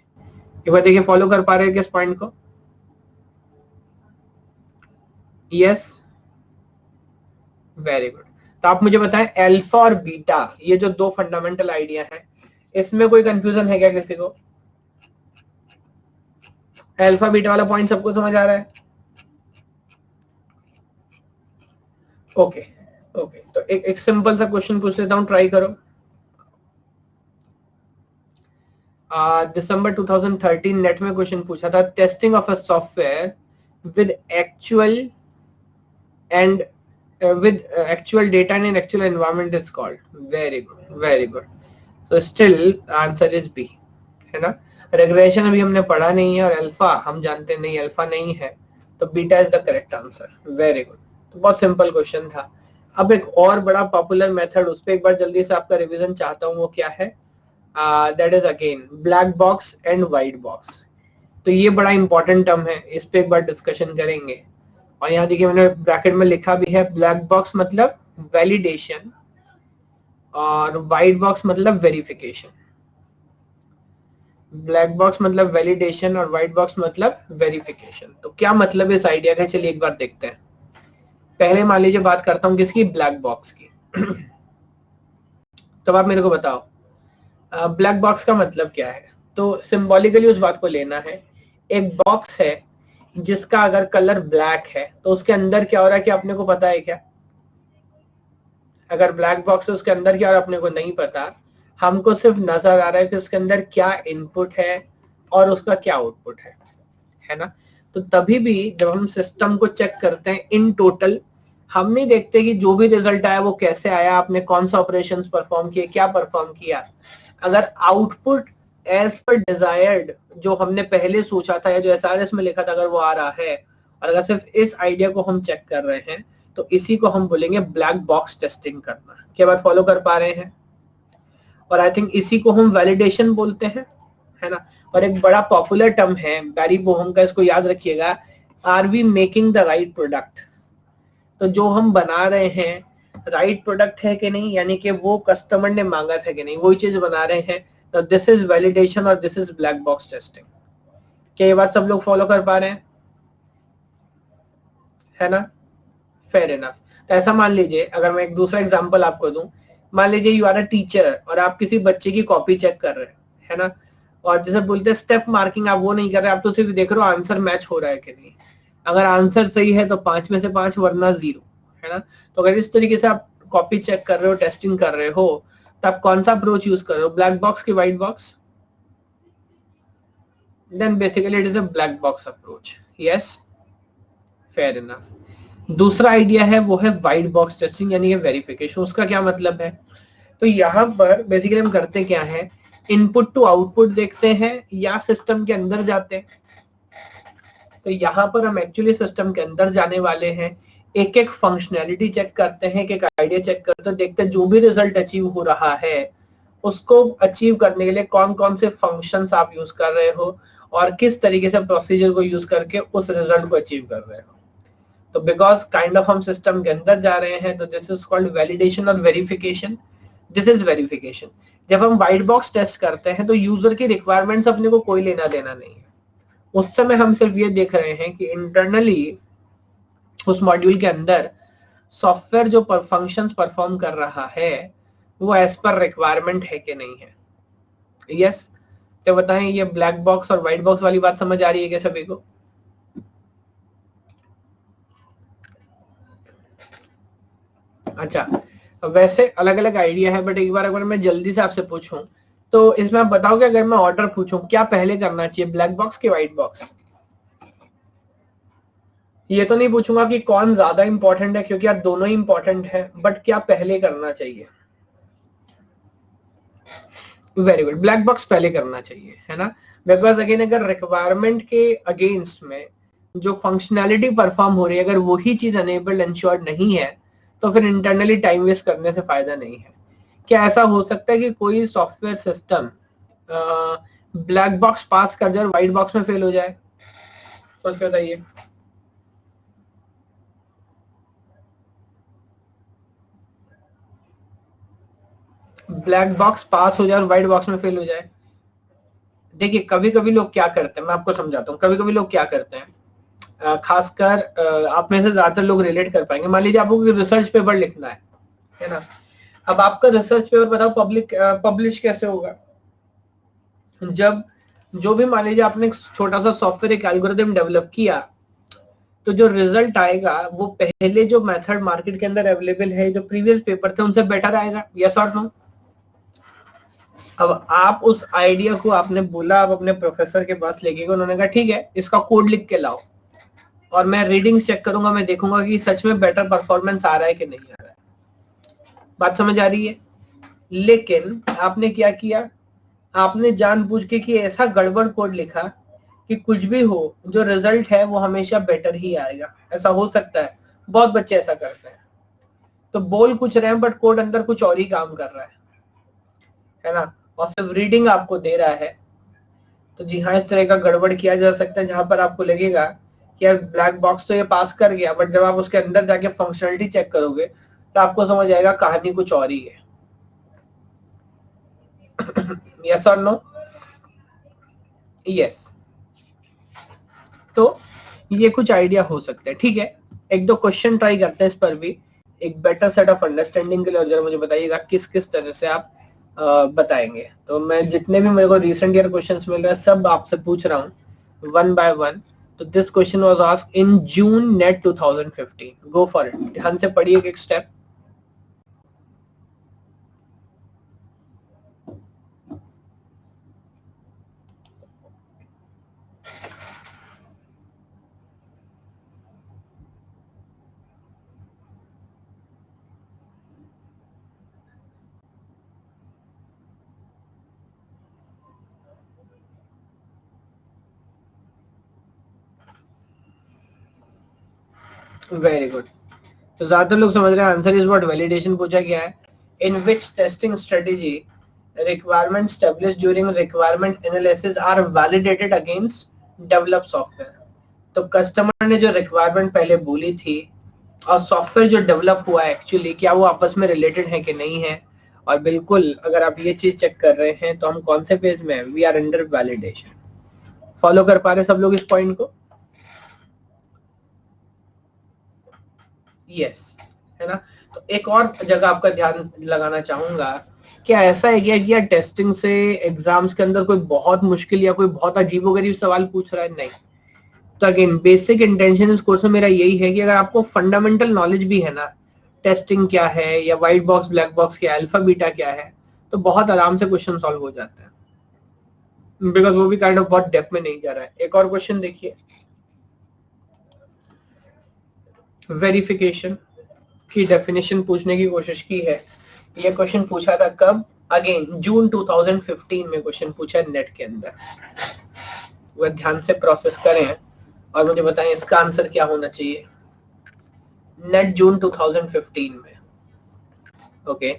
एक बार देखिए, फॉलो कर पा रहे हैं किस पॉइंट को? Yes, very good. तो आप मुझे बताएं अल्फा और बीटा, ये जो दो फंडामेंटल आइडिया है, इसमें कोई कंफ्यूजन है क्या किसी को? अल्फा बीटा वाला पॉइंट सबको समझ आ रहा है? ओके ओके, तो एक सिंपल सा क्वेश्चन पूछ लेता हूं, ट्राई करो। दिसंबर 2013 नेट में क्वेश्चन पूछा था, testing of a software with actual and with actual data and an actual environment is called. Very good, very good. So still answer is B, है ना। रेग्रेशन अभी हमने पढ़ा नहीं है और अल्फा हम जानते नहीं, अल्फा नहीं है, तो beta is the correct answer. Very good. तो बहुत सिंपल क्वेश्चन था। अब एक और बड़ा पॉपुलर मेथड, उस पर एक बार जल्दी से आपका रिवीजन चाहता हूँ, वो क्या है? That is again black box and white box. तो ये बड़ा इंपॉर्टेंट टर्म है, इस पे एक बार डिस्कशन करेंगे। और यहाँ देखिए मैंने ब्रैकेट में लिखा भी है, ब्लैक बॉक्स मतलब वैलिडेशन और व्हाइट बॉक्स मतलब वेरिफिकेशन। ब्लैक बॉक्स मतलब वैलिडेशन और व्हाइट बॉक्स मतलब वेरिफिकेशन। तो क्या मतलब इस आइडिया का, चलिए एक बार देखते हैं। पहले मान लीजिए बात करता हूं किसकी, ब्लैक बॉक्स की। तो आप मेरे को बताओ ब्लैक बॉक्स का मतलब क्या है। तो सिंबॉलिकली उस बात को लेना है, एक बॉक्स है जिसका अगर कलर ब्लैक है तो उसके अंदर क्या हो रहा है, क्या अपने को पता है क्या? अगर ब्लैक बॉक्स है उसके अंदर क्या हो रहा है अपने को नहीं पता, हमको सिर्फ नजर आ रहा है कि उसके अंदर क्या इनपुट है और उसका क्या आउटपुट है ना। तो तभी भी जब हम सिस्टम को चेक करते हैं इन टोटल, हम नहीं देखते कि जो भी रिजल्ट आया वो कैसे आया, आपने कौन सा ऑपरेशंस परफॉर्म किए, क्या परफॉर्म किया। अगर आउटपुट एज पर डिजायर्ड जो हमने पहले सोचा था या जो एसआरएस में लिखा था अगर वो आ रहा है, और अगर सिर्फ इस आइडिया को हम चेक कर रहे हैं, तो इसी को हम बोलेंगे ब्लैक बॉक्स टेस्टिंग करना। क्या बात फॉलो कर पा रहे हैं? और आई थिंक इसी को हम वैलिडेशन बोलते हैं, है ना। और एक बड़ा पॉपुलर टर्म है बैरी बोहम का, इसको याद रखिएगा, are we making the right product. तो जो हम बना रहे हैं राइट प्रोडक्ट है कि नहीं, यानी कि वो कस्टमर ने मांगा था कि नहीं, वही चीज बना रहे हैं। तो दिस इज वैलिडेशन और this is black box testing. क्या ये बात सब लोग फॉलो कर पा रहे हैं? है ना, फेयर इनफ। तो ऐसा मान लीजिए, अगर मैं एक दूसरा एग्जांपल आपको दूं, मान लीजिए यू आर अ टीचर और आप किसी बच्चे की कॉपी चेक कर रहे हैं, है ना। और जैसे बोलते हैं स्टेप मार्किंग, आप वो नहीं कर रहे, आप तो सिर्फ देख रहे हो आंसर मैच हो रहा है कि नहीं। अगर आंसर सही है तो 5 में से 5, वरना 0, है ना। तो अगर इस तरीके से आप कॉपी चेक कर रहे हो, टेस्टिंग कर रहे हो, तो आप कौन सा अप्रोच यूज कर रहे हो, ब्लैक बॉक्स की white box? Then basically it is a black box approach. Yes, fair enough. दूसरा आइडिया है वो है व्हाइट बॉक्स टेस्टिंग, यानी वेरिफिकेशन। उसका क्या मतलब है? तो यहाँ पर बेसिकली हम करते क्या है, इनपुट टू आउटपुट देखते हैं या सिस्टम के अंदर जाते हैं। तो यहाँ पर हम एक्चुअली सिस्टम के अंदर जाने वाले हैं, एक एक फंक्शनैलिटी चेक करते हैं, एक एक आइडिया चेक करते हैं, देखते हैं जो भी रिजल्ट अचीव हो रहा है उसको अचीव करने के लिए कौन कौन से फंक्शंस आप यूज कर रहे हो और किस तरीके से प्रोसीजर को यूज करके उस रिजल्ट को अचीव कर रहे हो। तो बिकॉज काइंड ऑफ हम सिस्टम के अंदर जा रहे हैं, तो दिस इज कॉल्ड वैलिडेशन और वेरिफिकेशन। This is verification. जब हम व्हाइट बॉक्स टेस्ट करते हैं तो यूजर की रिक्वायरमेंट्स अपने को कोई लेना देना नहीं है। उस समय हम सिर्फ ये देख रहे हैं कि इंटरनली उस मॉड्यूल के अंदर सॉफ्टवेयर जो फंक्शंस परफॉर्म कर रहा है वो एज पर रिक्वायरमेंट है कि नहीं है। यस, तो बताएं ये ब्लैक बॉक्स और व्हाइट बॉक्स वाली बात समझ आ रही है क्या सभी को? अच्छा, वैसे अलग अलग आइडिया है, बट एक बार अगर मैं जल्दी से आपसे पूछूं तो इसमें आप बताओगे, अगर मैं ऑर्डर पूछूं क्या पहले करना चाहिए, ब्लैक बॉक्स के व्हाइट बॉक्स? ये तो नहीं पूछूंगा कि कौन ज्यादा इंपॉर्टेंट है, क्योंकि यार दोनों ही इंपॉर्टेंट है, बट क्या पहले करना चाहिए? वेरी गुड, ब्लैक बॉक्स पहले करना चाहिए, है ना। बिकॉज अगेन अगर रिक्वायरमेंट के अगेंस्ट में जो फंक्शनैलिटी परफॉर्म हो रही है, अगर वही चीज अनेबल्ड इंश्योर्ड नहीं है, तो फिर इंटरनली टाइम वेस्ट करने से फायदा नहीं है। क्या ऐसा हो सकता है कि कोई सॉफ्टवेयर सिस्टम ब्लैक बॉक्स पास कर जाए और व्हाइट बॉक्स में फेल हो जाए? सोच के बताइए। ब्लैक बॉक्स पास हो जाए और व्हाइट बॉक्स में फेल हो जाए? देखिए कभी कभी लोग क्या करते हैं, मैं आपको समझाता हूँ। कभी कभी लोग क्या करते हैं, खासकर आप में से ज्यादातर लोग रिलेट कर पाएंगे। मान लीजिए आपको रिसर्च पेपर लिखना है ना। अब आपका रिसर्च पेपर बताओ पब्लिश कैसे होगा? जब जो भी मान लीजिए आपने एक छोटा सा सॉफ्टवेयर एक एल्गोरिथम डेवलप किया, तो जो रिजल्ट आएगा वो पहले जो मेथड मार्केट के अंदर अवेलेबल है, जो प्रीवियस पेपर थे उनसे बेटर आएगा। यस और नो? अब आप उस आइडिया को आपने बोला, आप अपने प्रोफेसर के पास लेके गए, उन्होंने कहा ठीक है इसका कोड लिख के लाओ और मैं रीडिंग चेक करूंगा, मैं देखूंगा कि सच में बेटर परफॉर्मेंस आ रहा है कि नहीं आ रहा है। बात समझ आ रही है? लेकिन आपने क्या किया, आपने जानबूझ के कि ऐसा गड़बड़ कोड लिखा कि कुछ भी हो जो रिजल्ट है वो हमेशा बेटर ही आएगा। ऐसा हो सकता है, बहुत बच्चे ऐसा करते हैं। तो बोल कुछ रहे हैं बट कोड अंदर कुछ और ही काम कर रहा है ना। और सिर्फ रीडिंग आपको दे रहा है। तो जी हाँ, इस तरह का गड़बड़ किया जा सकता है, जहां पर आपको लगेगा कि यार ब्लैक बॉक्स तो ये पास कर गया, बट जब आप उसके अंदर जाके फंक्शनलिटी चेक करोगे तो आपको समझ आएगा कहानी कुछ और ही है। यस और नो? यस, तो ये कुछ आइडिया हो सकता है। ठीक है, एक दो क्वेश्चन ट्राई करते हैं इस पर भी, एक बेटर सेट ऑफ अंडरस्टैंडिंग के लिए। और जरा मुझे बताइएगा किस किस तरह से आप बताएंगे। तो मैं जितने भी मेरे को रिसेंट ईयर क्वेश्चंस मिल रहे हैं सब आपसे पूछ रहा हूँ वन बाय वन। तो this question was asked in June net 2015। Go for it, ध्यान से पढ़िए एक स्टेप। Very good. तो ज्यादातर लोग समझ रहे हैं आंसर इज व्हाट। वैलिडेशन पूछा गया है, in which testing strategy requirements established during requirement analysis are validated against developed software। तो कस्टमर ने जो रिक्वायरमेंट पहले बोली थी और सॉफ्टवेयर जो डेवलप हुआ है एक्चुअली क्या वो आपस में रिलेटेड है कि नहीं है। और बिल्कुल अगर आप ये चीज चेक कर रहे हैं तो हम कौन से फेज में हैं, we are under validation. Follow कर पा रहे सब लोग इस पॉइंट को? यस, है ना। तो एक और जगह आपका ध्यान लगाना चाहूंगा, क्या ऐसा है क्या कि यार टेस्टिंग से एग्जाम्स के अंदर कोई बहुत मुश्किल या कोई बहुत अजीबोगरीब सवाल पूछ रहा है? नहीं। तो अगेन बेसिक इंटेंशन इस कोर्स में मेरा यही है कि अगर आपको फंडामेंटल नॉलेज भी है ना, टेस्टिंग क्या है या व्हाइट बॉक्स ब्लैक बॉक्स क्या, अल्फा बीटा क्या है, तो बहुत आराम से क्वेश्चन सॉल्व हो जाता है, बिकॉज वो भी काइंड ऑफ बहुत डेप्थ में नहीं जा रहा है। एक और क्वेश्चन देखिए, वेरिफिकेशन की डेफिनेशन पूछने की कोशिश की है। ये क्वेश्चन पूछा था कब? अगेन जून 2015 में क्वेश्चन पूछा है नेट के अंदर। वह ध्यान से प्रोसेस करें और मुझे बताएं इसका आंसर क्या होना चाहिए। नेट जून 2015 में। ओके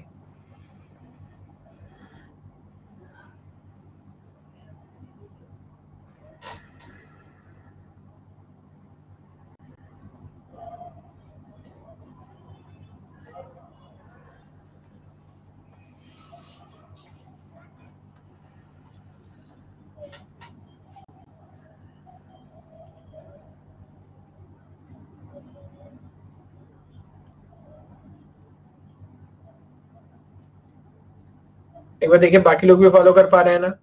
एक बार देखिए बाकी लोग भी फॉलो कर पा रहे हैं ना?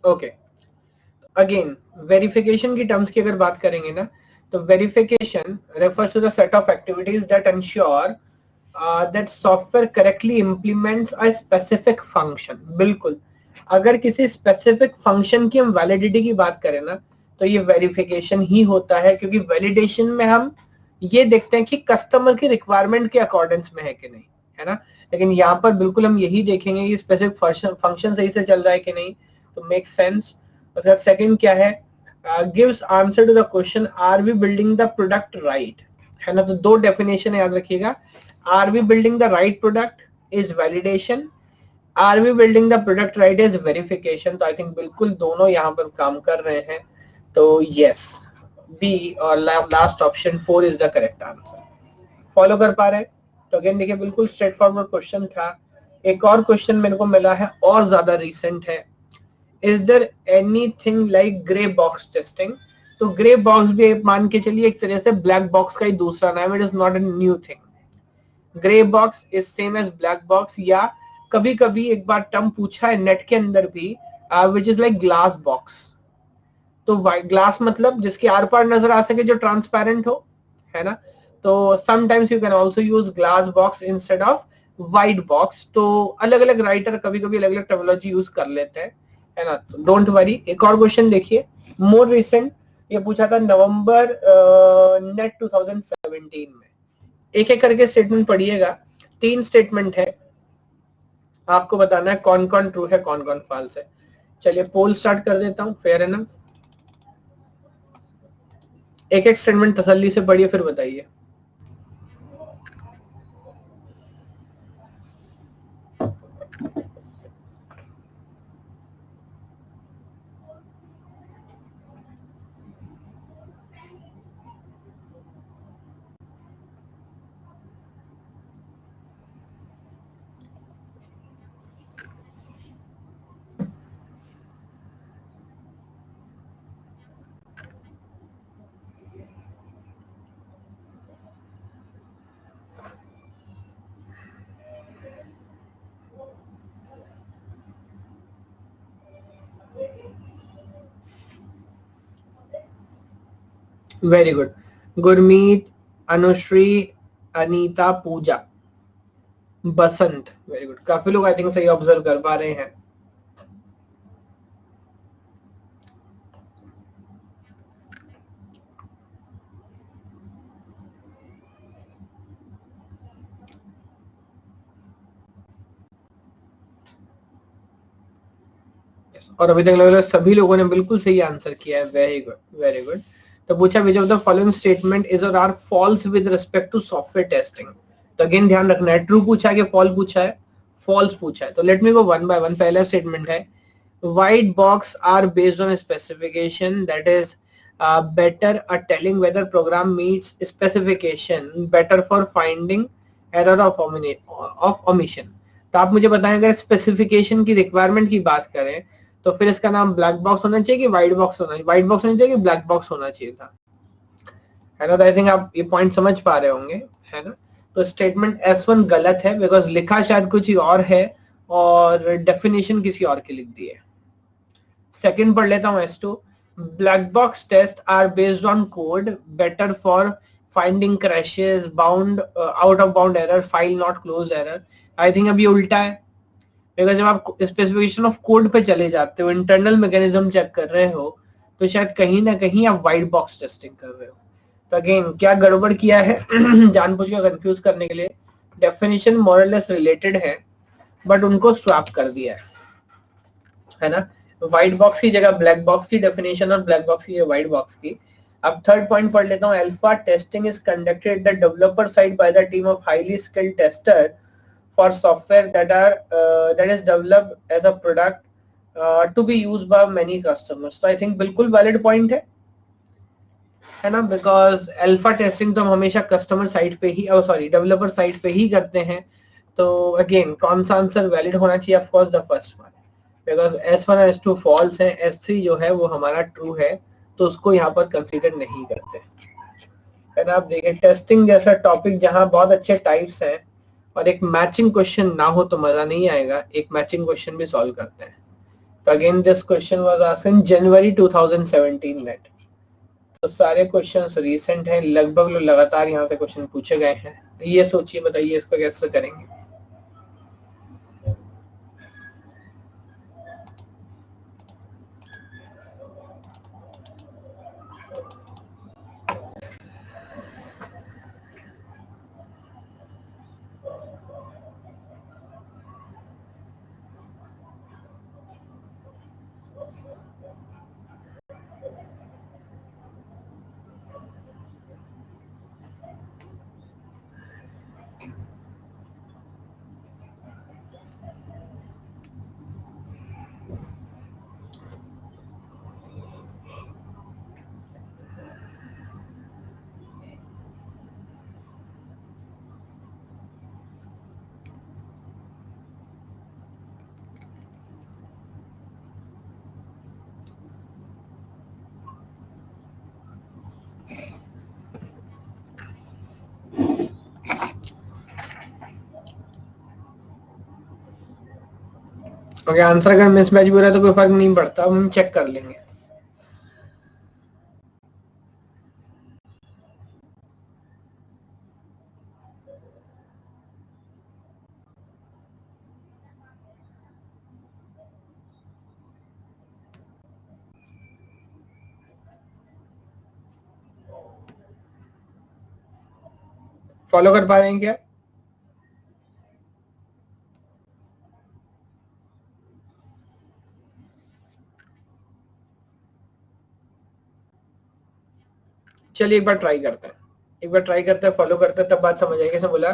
ओके, अगेन वेरिफिकेशन की टर्म्स की अगर बात करेंगे ना, तो verification refers to the set of activities that ensure that software correctly implements a specific function. बिल्कुल, अगर किसी स्पेसिफिक फंक्शन की हम वैलिडिटी की बात करें ना, तो ये वेरिफिकेशन ही होता है, क्योंकि वैलिडेशन में हम ये देखते हैं कि कस्टमर की रिक्वायरमेंट के अकॉर्डेंस में है कि नहीं, है ना। लेकिन यहाँ पर बिल्कुल हम यही देखेंगे कि स्पेसिफिक फंक्शन सही से चल रहा है कि नहीं, तो मेक सेंस। उसका सेकंड क्या है, gives answer to the question are we building the product right, है ना। तो दो डेफिनेशन याद रखिएगा, are we building the right product is validation, are we building the product right is verification. तो आई थिंक बिल्कुल दोनों यहाँ पर काम कर रहे हैं। तो यस, बी और last option 4 is the correct answer. Follow कर पा रहे हैं? तो अगेन देखिए बिल्कुल स्ट्रेट फॉरवर्ड क्वेश्चन था। एक और क्वेश्चन मेरे को मिला है और ज्यादा रिसेंट है, is there anything like grey box testing. तो ग्रे बॉक्स भी मान के चलिए एक तरह से ब्लैक बॉक्स का ही दूसरा नाम, it is not a new thing. Grey box is same as black box, या कभी कभी एक बार टर्म पूछा है नेट के अंदर भी, which is like glass box. तो ग्लास मतलब जिसके आर पार नजर आ सके, जो ट्रांसपेरेंट हो, है ना। तो sometimes you can also use glass box instead of white box. तो अलग अलग राइटर कभी कभी अलग अलग टेक्नोलॉजी यूज कर लेते हैं, है ना। तो डोंट वरी। एक और क्वेश्चन देखिए, मोर रिसेंट, ये पूछा था नवंबर नेट 2017 में। एक एक करके स्टेटमेंट पढ़िएगा, 3 स्टेटमेंट है, आपको बताना है कौन कौन ट्रू है कौन कौन फॉल्स है। चलिए पोल स्टार्ट कर देता हूं, फेयर एनफ। एक एक स्टेटमेंट तसल्ली से पढ़िए फिर बताइए। वेरी गुड, गुरमीत, अनुश्री, अनीता, पूजा, बसंत, वेरी गुड। काफी लोग आई थिंक सही ऑब्जर्व कर पा रहे हैं। और अभी तक लगभग सभी लोगों ने बिल्कुल सही आंसर किया है, वेरी गुड वेरी गुड। तो पूछा which of the following statement is और are false with respect to software testing. तो अगेन ध्यान रखना है, ट्रू पूछा है कि फॉल्स पूछा है, फॉल्स पूछा है। तो let me go one by one. पहला स्टेटमेंट है white box are based on specification, that is better at telling whether program meets specification, better for finding error of omission। तो आप मुझे बताएं अगर स्पेसिफिकेशन की रिक्वायरमेंट की बात करें तो फिर इसका नाम ब्लैक बॉक्स होना चाहिए कि व्हाइट बॉक्स होना चाहिए, व्हाइट बॉक्स होना चाहिए कि ब्लैक बॉक्स होना चाहिए था, है ना। तो आई थिंक आप ये पॉइंट समझ पा रहे होंगे, है ना। तो स्टेटमेंट S1 गलत है बिकॉज लिखा शायद कुछ ही और है और डेफिनेशन किसी और की लिख दी है। सेकंड पढ़ लेता हूँ S2। Black box test are based on code, better for finding crashes, bound out of bound error, file not close error. I think अभी उल्टा है, बिकॉज जब आप स्पेसिफिकेशन ऑफ कोड पे चले जाते हो, इंटरनल मैकेनिज्म चेक कर रहे हो, तो शायद कहीं ना कहीं आप व्हाइट बॉक्स टेस्टिंग कर रहे हो। तो अगेन क्या गड़बड़ किया है जानबूझ के कंफ्यूज करने के लिए, डेफिनेशन मोरलेस रिलेटेड है बट उनको स्वैप कर दिया है ना। व्हाइट बॉक्स की जगह ब्लैक बॉक्स की डेफिनेशन और ब्लैक बॉक्स की जगह व्हाइट बॉक्स की। अब थर्ड पॉइंट पढ़ लेता हूँ। Alpha testing is conducted the developer side by the team of highly skilled tester for software that is developed as a product to be used by many customers। तो आई थिंक बिल्कुल वैलिड पॉइंट है ना, बिकॉज अल्फा टेस्टिंग तो हम हमेशा कस्टमर साइड पे ही, सॉरी डेवलपर साइड पे ही करते हैं। तो अगेन कौन सा आंसर वैलिड होना चाहिए, of course the first one, because S1 और S2 फॉल्स है, S3 जो है वो हमारा ट्रू है, तो उसको यहाँ पर कंसीडर नहीं करते, है ना। आप देखिए टेस्टिंग जैसा टॉपिक जहाँ बहुत अच्छे टाइप्स हैं और एक मैचिंग क्वेश्चन ना हो तो मजा नहीं आएगा, एक मैचिंग क्वेश्चन भी सॉल्व करते हैं। तो again this question was asked in January 2017 net. तो सारे क्वेश्चंस रीसेंट हैं, लगभग लगातार यहाँ से क्वेश्चन पूछे गए हैं। ये सोचिए, बताइए इसको कैसे करेंगे। ओके, आंसर अगर मिसमैच भी हो रहा है तो कोई फर्क नहीं पड़ता, हम चेक कर लेंगे। फॉलो कर पा रहे हैं क्या? चलिए एक बार ट्राई करते हैं, फॉलो करते हैं, तब बात समझ आएगी। कैसे बोला?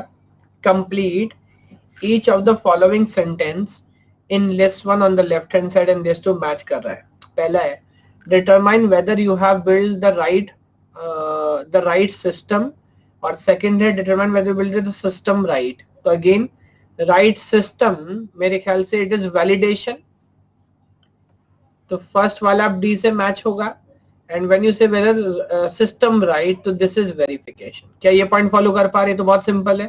Complete each of the following sentence in list one on the left hand side and list two match कर रहा है। पहला है determine whether you have build the right system, और सेकंड है determine whether you build the system right. तो अगेन राइट सिस्टम मेरे ख्याल से इट इज वैलिडेशन, तो फर्स्ट वाला डी से मैच होगा। And when you say whether system right, तो दिस इज वेरिफिकेशन। क्या ये पॉइंट फॉलो कर पा रहे? तो बहुत सिंपल है।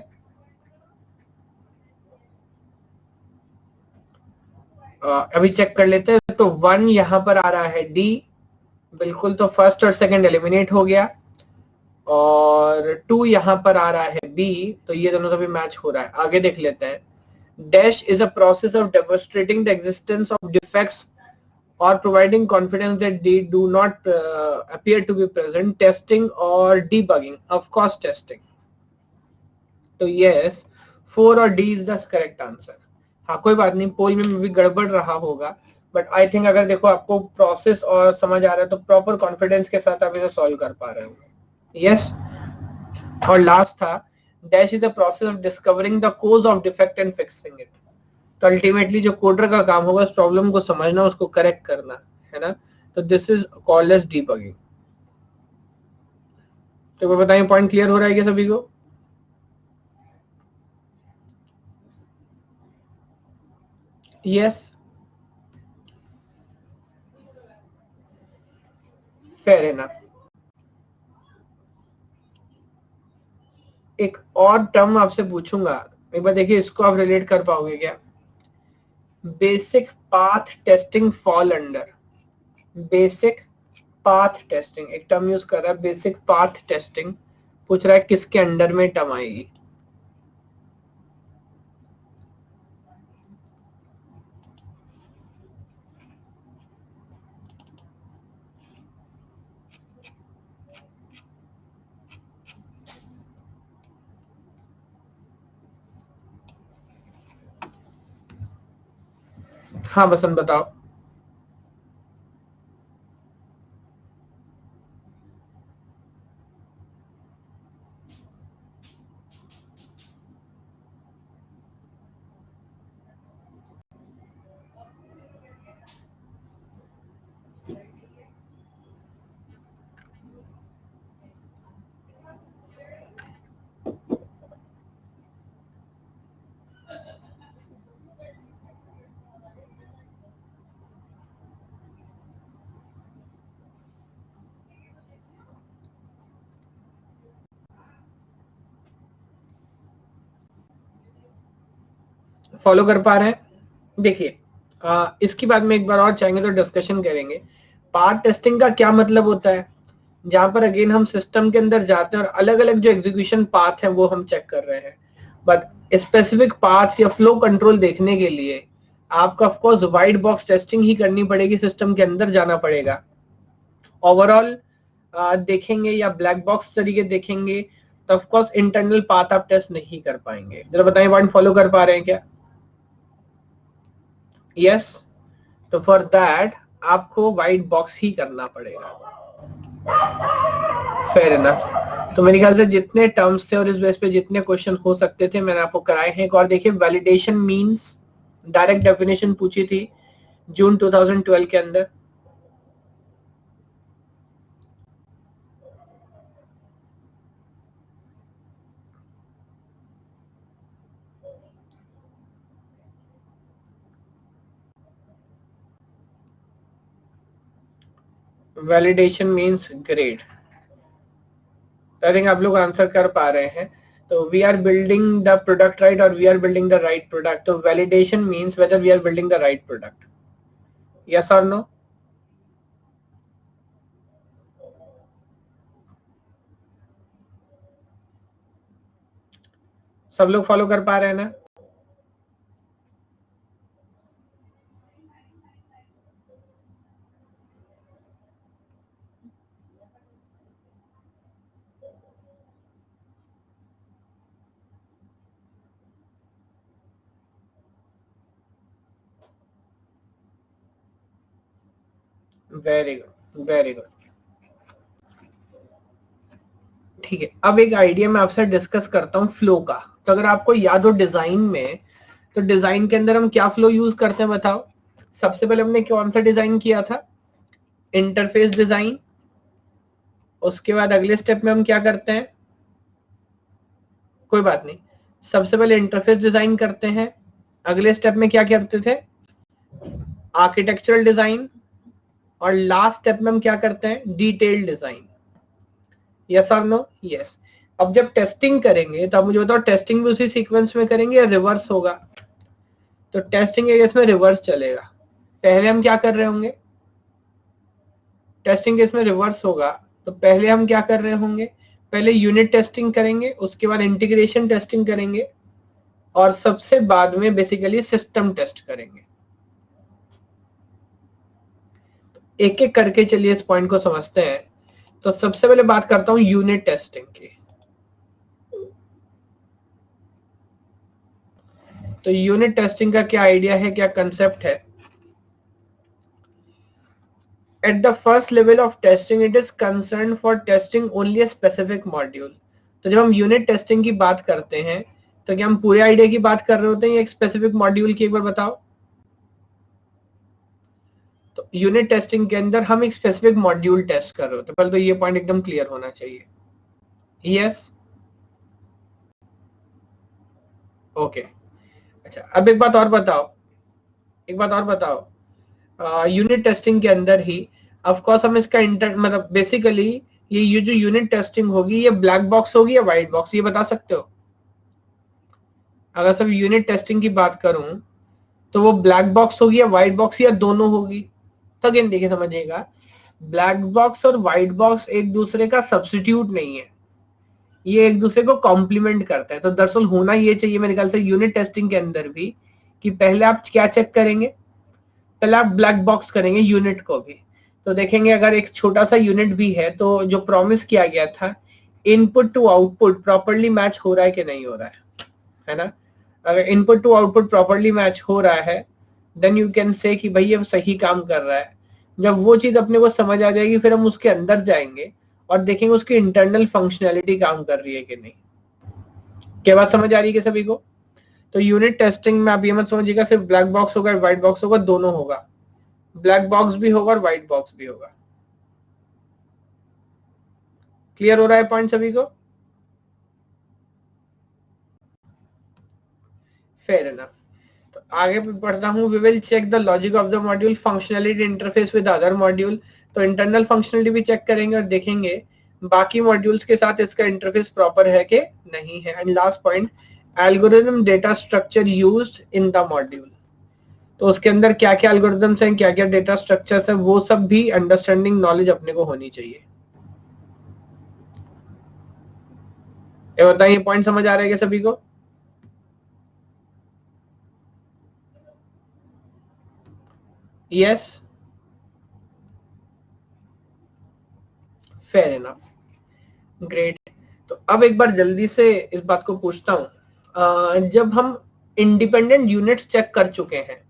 अभी चेक कर लेते हैं। तो 1 यहां पर आ रहा है डी, बिल्कुल, तो फर्स्ट और सेकंड एलिमिनेट हो गया। और 2 यहां पर आ रहा है बी, तो ये दोनों तो भी मैच हो रहा है। आगे देख लेते हैं। Dash is a process of demonstrating the existence of defects or providing confidence that they do not appear to be present, testing or debugging, of course testing. तो yes, 4 और D is the correct answer। हाँ कोई बात नहीं, पोल में भी गड़बड़ रहा होगा, बट आई थिंक अगर देखो आपको प्रोसेस और समझ आ रहा है तो प्रॉपर कॉन्फिडेंस के साथ आप इसे सॉल्व कर पा रहे हो। यस। और लास्ट था dash is a process of discovering the cause of defect and fixing it. तो अल्टीमेटली जो कोडर का काम होगा उस प्रॉब्लम को समझना, उसको करेक्ट करना, है ना। तो this is called as debugging. तो मैं बताइए पॉइंट क्लियर हो रहा है क्या सभी को? यस, फेयर है ना। एक और टर्म आपसे पूछूंगा, एक बार देखिए इसको आप रिलेट कर पाओगे क्या? Basic path testing fall under, basic path testing एक टर्म यूज कर रहा है, बेसिक पाथ टेस्टिंग पूछ रहा है किसके अंडर में टर्म आएगी? हाँ बसंत बताओ। फॉलो कर पा रहे हैं? देखिए इसकी बात में एक बार और चाहेंगे तो डिस्कशन करेंगे। पार्ट टेस्टिंग का क्या मतलब होता है? जहां पर अगेन हम सिस्टम के अंदर जाते हैं और अलग अलग जो एग्जीक्यूशन पाथ है वो हम चेक कर रहे हैं, बट स्पेसिफिक पाथ या फ्लो कंट्रोल देखने के लिए आपको ऑफकोर्स वाइट बॉक्स टेस्टिंग ही करनी पड़ेगी, सिस्टम के अंदर जाना पड़ेगा। ओवरऑल देखेंगे या ब्लैक बॉक्स तरीके देखेंगे तो ऑफकोर्स इंटरनल पाथ आप टेस्ट नहीं कर पाएंगे। जरा बताएं पॉइंट फॉलो कर पा रहे हैं क्या? यस। तो फॉर दैट आपको व्हाइट बॉक्स ही करना पड़ेगा। Fair enough. तो मेरे ख्याल से जितने टर्म्स थे और इस बेस पे जितने क्वेश्चन हो सकते थे मैंने आपको कराए हैं। एक और देखिए, वैलिडेशन मींस डायरेक्ट डेफिनेशन पूछी थी जून 2012 के अंदर। Validation means grade. I think आप लोग आंसर कर पा रहे हैं। तो we are building the product right और we are building the right product. तो validation means whether we are building the right product. Yes और नो? सब लोग फॉलो कर पा रहे हैं ना? Very good, very good. ठीक है, अब एक आइडिया मैं आपसे डिस्कस करता हूँ फ्लो का। तो अगर आपको याद हो डिजाइन में, तो डिजाइन के अंदर हम क्या फ्लो यूज करते हैं बताओ। सबसे पहले हमने कौन सा डिजाइन किया था, इंटरफेस डिजाइन। उसके बाद अगले स्टेप में हम क्या करते हैं, कोई बात नहीं, सबसे पहले इंटरफेस डिजाइन करते हैं। अगले स्टेप में क्या करते थे, आर्किटेक्चरल डिजाइन। और लास्ट स्टेप में हम क्या करते हैं, डिटेल्ड डिजाइन। यस और नो? यस। अब जब टेस्टिंग करेंगे तो आप मुझे बताओ, टेस्टिंग भी उसी सीक्वेंस में करेंगे या रिवर्स होगा? तो टेस्टिंग केस में रिवर्स चलेगा। पहले हम क्या कर रहे होंगे, टेस्टिंग केस में रिवर्स होगा। तो पहले हम क्या कर रहे होंगे, पहले यूनिट टेस्टिंग करेंगे, उसके बाद इंटीग्रेशन टेस्टिंग करेंगे, और सबसे बाद में बेसिकली सिस्टम टेस्ट करेंगे। एक एक करके चलिए इस पॉइंट को समझते हैं। तो सबसे पहले बात करता हूं यूनिट टेस्टिंग की। तो यूनिट टेस्टिंग का क्या आइडिया है, क्या कंसेप्ट है? At the first level of testing, it is concerned for testing only a specific module. तो जब हम यूनिट टेस्टिंग की बात करते हैं, तो क्या हम पूरे आइडिया की बात कर रहे होते हैं या एक स्पेसिफिक मॉड्यूल की, एक बार बताओ। तो यूनिट टेस्टिंग के अंदर हम एक स्पेसिफिक मॉड्यूल टेस्ट कर रहे होते हैं। पहले तो ये पॉइंट एकदम क्लियर होना चाहिए। Yes, okay. अच्छा, अब एक बात और बताओ, एक बात और बताओ, यूनिट टेस्टिंग के अंदर ही ऑफ कोर्स हम इसका मतलब बेसिकली ये जो यूनिट टेस्टिंग होगी, ये ब्लैक बॉक्स होगी या व्हाइट बॉक्स, ये बता सकते हो? अगर सब यूनिट टेस्टिंग की बात करूं तो वो ब्लैक बॉक्स होगी या व्हाइट बॉक्स, या दोनों होगी? तो अगेन देखिए, समझिएगा, ब्लैक बॉक्स और व्हाइट बॉक्स एक दूसरे का सब्स्टिट्यूट नहीं है, ये एक दूसरे को कॉम्प्लीमेंट करता है। तो दरअसल होना ये चाहिए मेरे ख्याल से यूनिट टेस्टिंग के अंदर भी, कि पहले आप क्या चेक करेंगे, पहले आप ब्लैक बॉक्स करेंगे यूनिट को भी। तो देखेंगे अगर एक छोटा सा यूनिट भी है, तो जो प्रॉमिस किया गया था, input to output properly match हो रहा है कि नहीं हो रहा है ना? अगर input to output properly match हो रहा है, देन यू कैन से कि भाई ये सही काम कर रहा है। जब वो चीज अपने को समझ आ जाएगी, फिर हम उसके अंदर जाएंगे और देखेंगे उसकी इंटरनल फंक्शनैलिटी काम कर रही है कि नहीं। क्या बात समझ आ रही है कि सभी को? तो यूनिट टेस्टिंग में आप ये मत समझिएगा सिर्फ ब्लैक बॉक्स होगा, व्हाइट बॉक्स होगा, दोनों होगा। ब्लैक बॉक्स भी होगा और व्हाइट बॉक्स भी होगा। क्लियर हो रहा है पॉइंट सभी को? Fair enough. तो आगे पढ़ता हूँ, we will check the logic of the module, functionality interface with other module. तो इंटरनल फंक्शनैलिटी भी चेक करेंगे और देखेंगे बाकी मॉड्यूल्स के साथ इसका इंटरफेस प्रॉपर है कि नहीं है। And last point, algorithm data structure used in the module. तो उसके अंदर क्या क्या एल्गोरिथम्स हैं, क्या क्या डेटा स्ट्रक्चर्स हैं, वो सब भी अंडरस्टैंडिंग नॉलेज अपने को होनी चाहिए। ये बताइए, पॉइंट समझ आ रहा है क्या सभी को? Yes, fair enough, great. तो अब एक बार जल्दी से इस बात को पूछता हूं, जब हम इंडिपेंडेंट यूनिट्स चेक कर चुके हैं,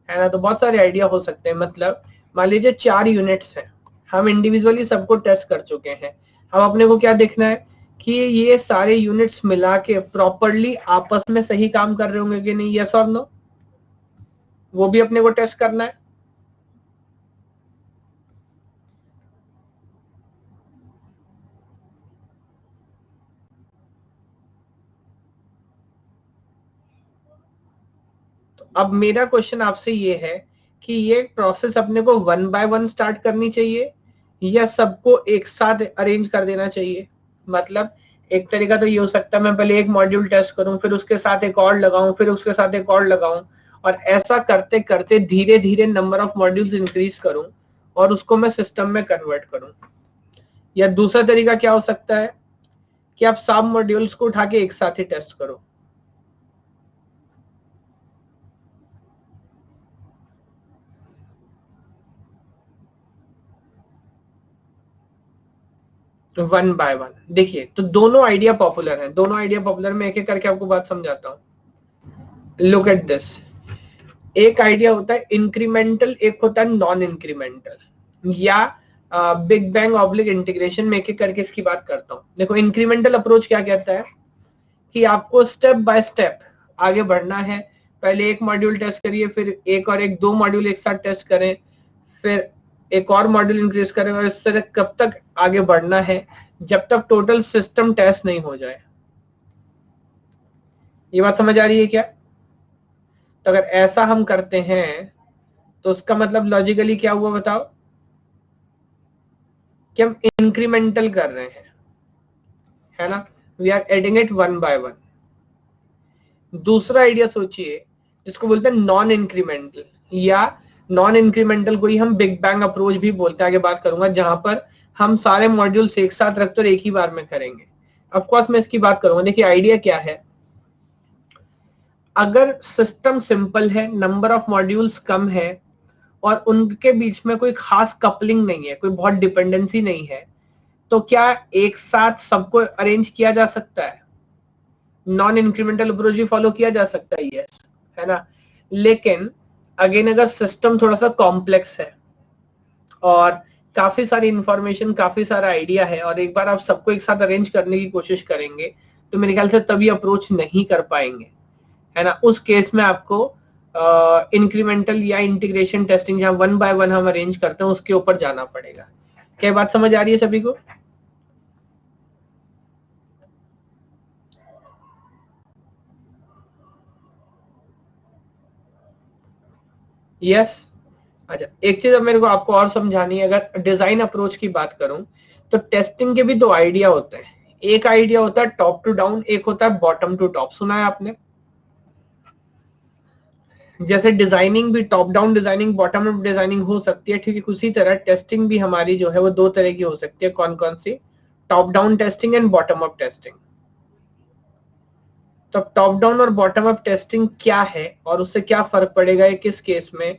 है ना, तो बहुत सारे आइडिया हो सकते हैं। मतलब मान लीजिए 4 यूनिट्स हैं, हम इंडिविजुअली सबको टेस्ट कर चुके हैं। अब अपने को क्या देखना है कि ये सारे यूनिट्स मिला के प्रॉपरली आपस में सही काम कर रहे होंगे कि नहीं, यस और नो, वो भी अपने को टेस्ट करना है। तो अब मेरा क्वेश्चन आपसे ये है कि ये प्रोसेस अपने को 1 बाय 1 स्टार्ट करनी चाहिए या सबको एक साथ अरेंज कर देना चाहिए? मतलब एक तरीका तो ये हो सकता है मैं पहले एक मॉड्यूल टेस्ट करूं, फिर उसके साथ एक और लगाऊं, फिर उसके साथ एक और लगाऊं, और ऐसा करते करते धीरे धीरे नंबर ऑफ मॉड्यूल्स इंक्रीज करूं और उसको मैं सिस्टम में कन्वर्ट करूं। या दूसरा तरीका क्या हो सकता है कि आप सब मॉड्यूल्स को उठा के एक साथ ही टेस्ट करो। 1 बाय 1। देखिए, तो दोनों आइडिया पॉपुलर हैं, दोनों आइडिया पॉपुलर, मैं एक एक करके आपको बात समझाता हूं। लुक एट दिस, एक आइडिया होता है इंक्रीमेंटल, एक होता है नॉन इंक्रीमेंटल। या बिग बैंग ऑब्लिक इंटीग्रेशन में एक एक करके इसकी बात करता हूं। देखो इंक्रीमेंटल अप्रोच क्या कहता है कि आपको स्टेप बाय स्टेप आगे बढ़ना है। पहले एक मॉड्यूल टेस्ट करिए, फिर एक और एक दो मॉड्यूल एक साथ टेस्ट करें, फिर एक और मॉड्यूल इंक्रीज करें, और इस तरह कब तक आगे बढ़ना है जब तक टोटल सिस्टम टेस्ट नहीं हो जाए। ये बात समझ आ रही है क्या? तो अगर ऐसा हम करते हैं तो उसका मतलब लॉजिकली क्या हुआ बताओ, कि हम इंक्रीमेंटल कर रहे हैं, है ना। We are adding it one by one. दूसरा आइडिया सोचिए जिसको बोलते हैं नॉन इंक्रीमेंटल, या नॉन इंक्रीमेंटल को ही हम बिग बैंग अप्रोच भी बोलते हैं, आगे बात करूंगा, जहां पर हम सारे मॉड्यूल्स एक साथ रखते और एक ही बार में करेंगे। ऑफ कोर्स मैं इसकी बात करूंगा। देखिए आइडिया क्या है, अगर सिस्टम सिंपल है, नंबर ऑफ मॉड्यूल्स कम है और उनके बीच में कोई खास कपलिंग नहीं है, कोई बहुत डिपेंडेंसी नहीं है, तो क्या एक साथ सबको अरेंज किया जा सकता है? नॉन इंक्रीमेंटल अप्रोच भी फॉलो किया जा सकता है, यस, है ना। लेकिन अगेन अगर सिस्टम थोड़ा सा कॉम्प्लेक्स है और काफी सारी इंफॉर्मेशन, काफी सारा आइडिया है, और एक बार आप सबको एक साथ अरेंज करने की कोशिश करेंगे तो मेरे ख्याल से तभी अप्रोच नहीं कर पाएंगे, है ना। उस केस में आपको इंक्रीमेंटल या इंटीग्रेशन टेस्टिंग, जहां वन बाय वन हम अरेंज करते हैं, उसके ऊपर जाना पड़ेगा। क्या बात समझ आ रही है सभी को? यस। अच्छा, एक चीज अब मेरे को आपको और समझानी है। अगर डिजाइन अप्रोच की बात करूं तो टेस्टिंग के भी दो आइडिया होते हैं। एक आइडिया होता है टॉप टू डाउन, एक होता है बॉटम टू टॉप। सुना है आपने? जैसे डिजाइनिंग भी top down designing, bottom up designing हो सकती है, ठीक है, उसी तरह टेस्टिंग भी हमारी जो है वो दो तरह की हो सकती है। कौन कौन सी? Top down testing and bottom up testing. तो टॉप डाउन और बॉटम अप टेस्टिंग क्या है और उससे क्या फर्क पड़ेगा, ये किस केस में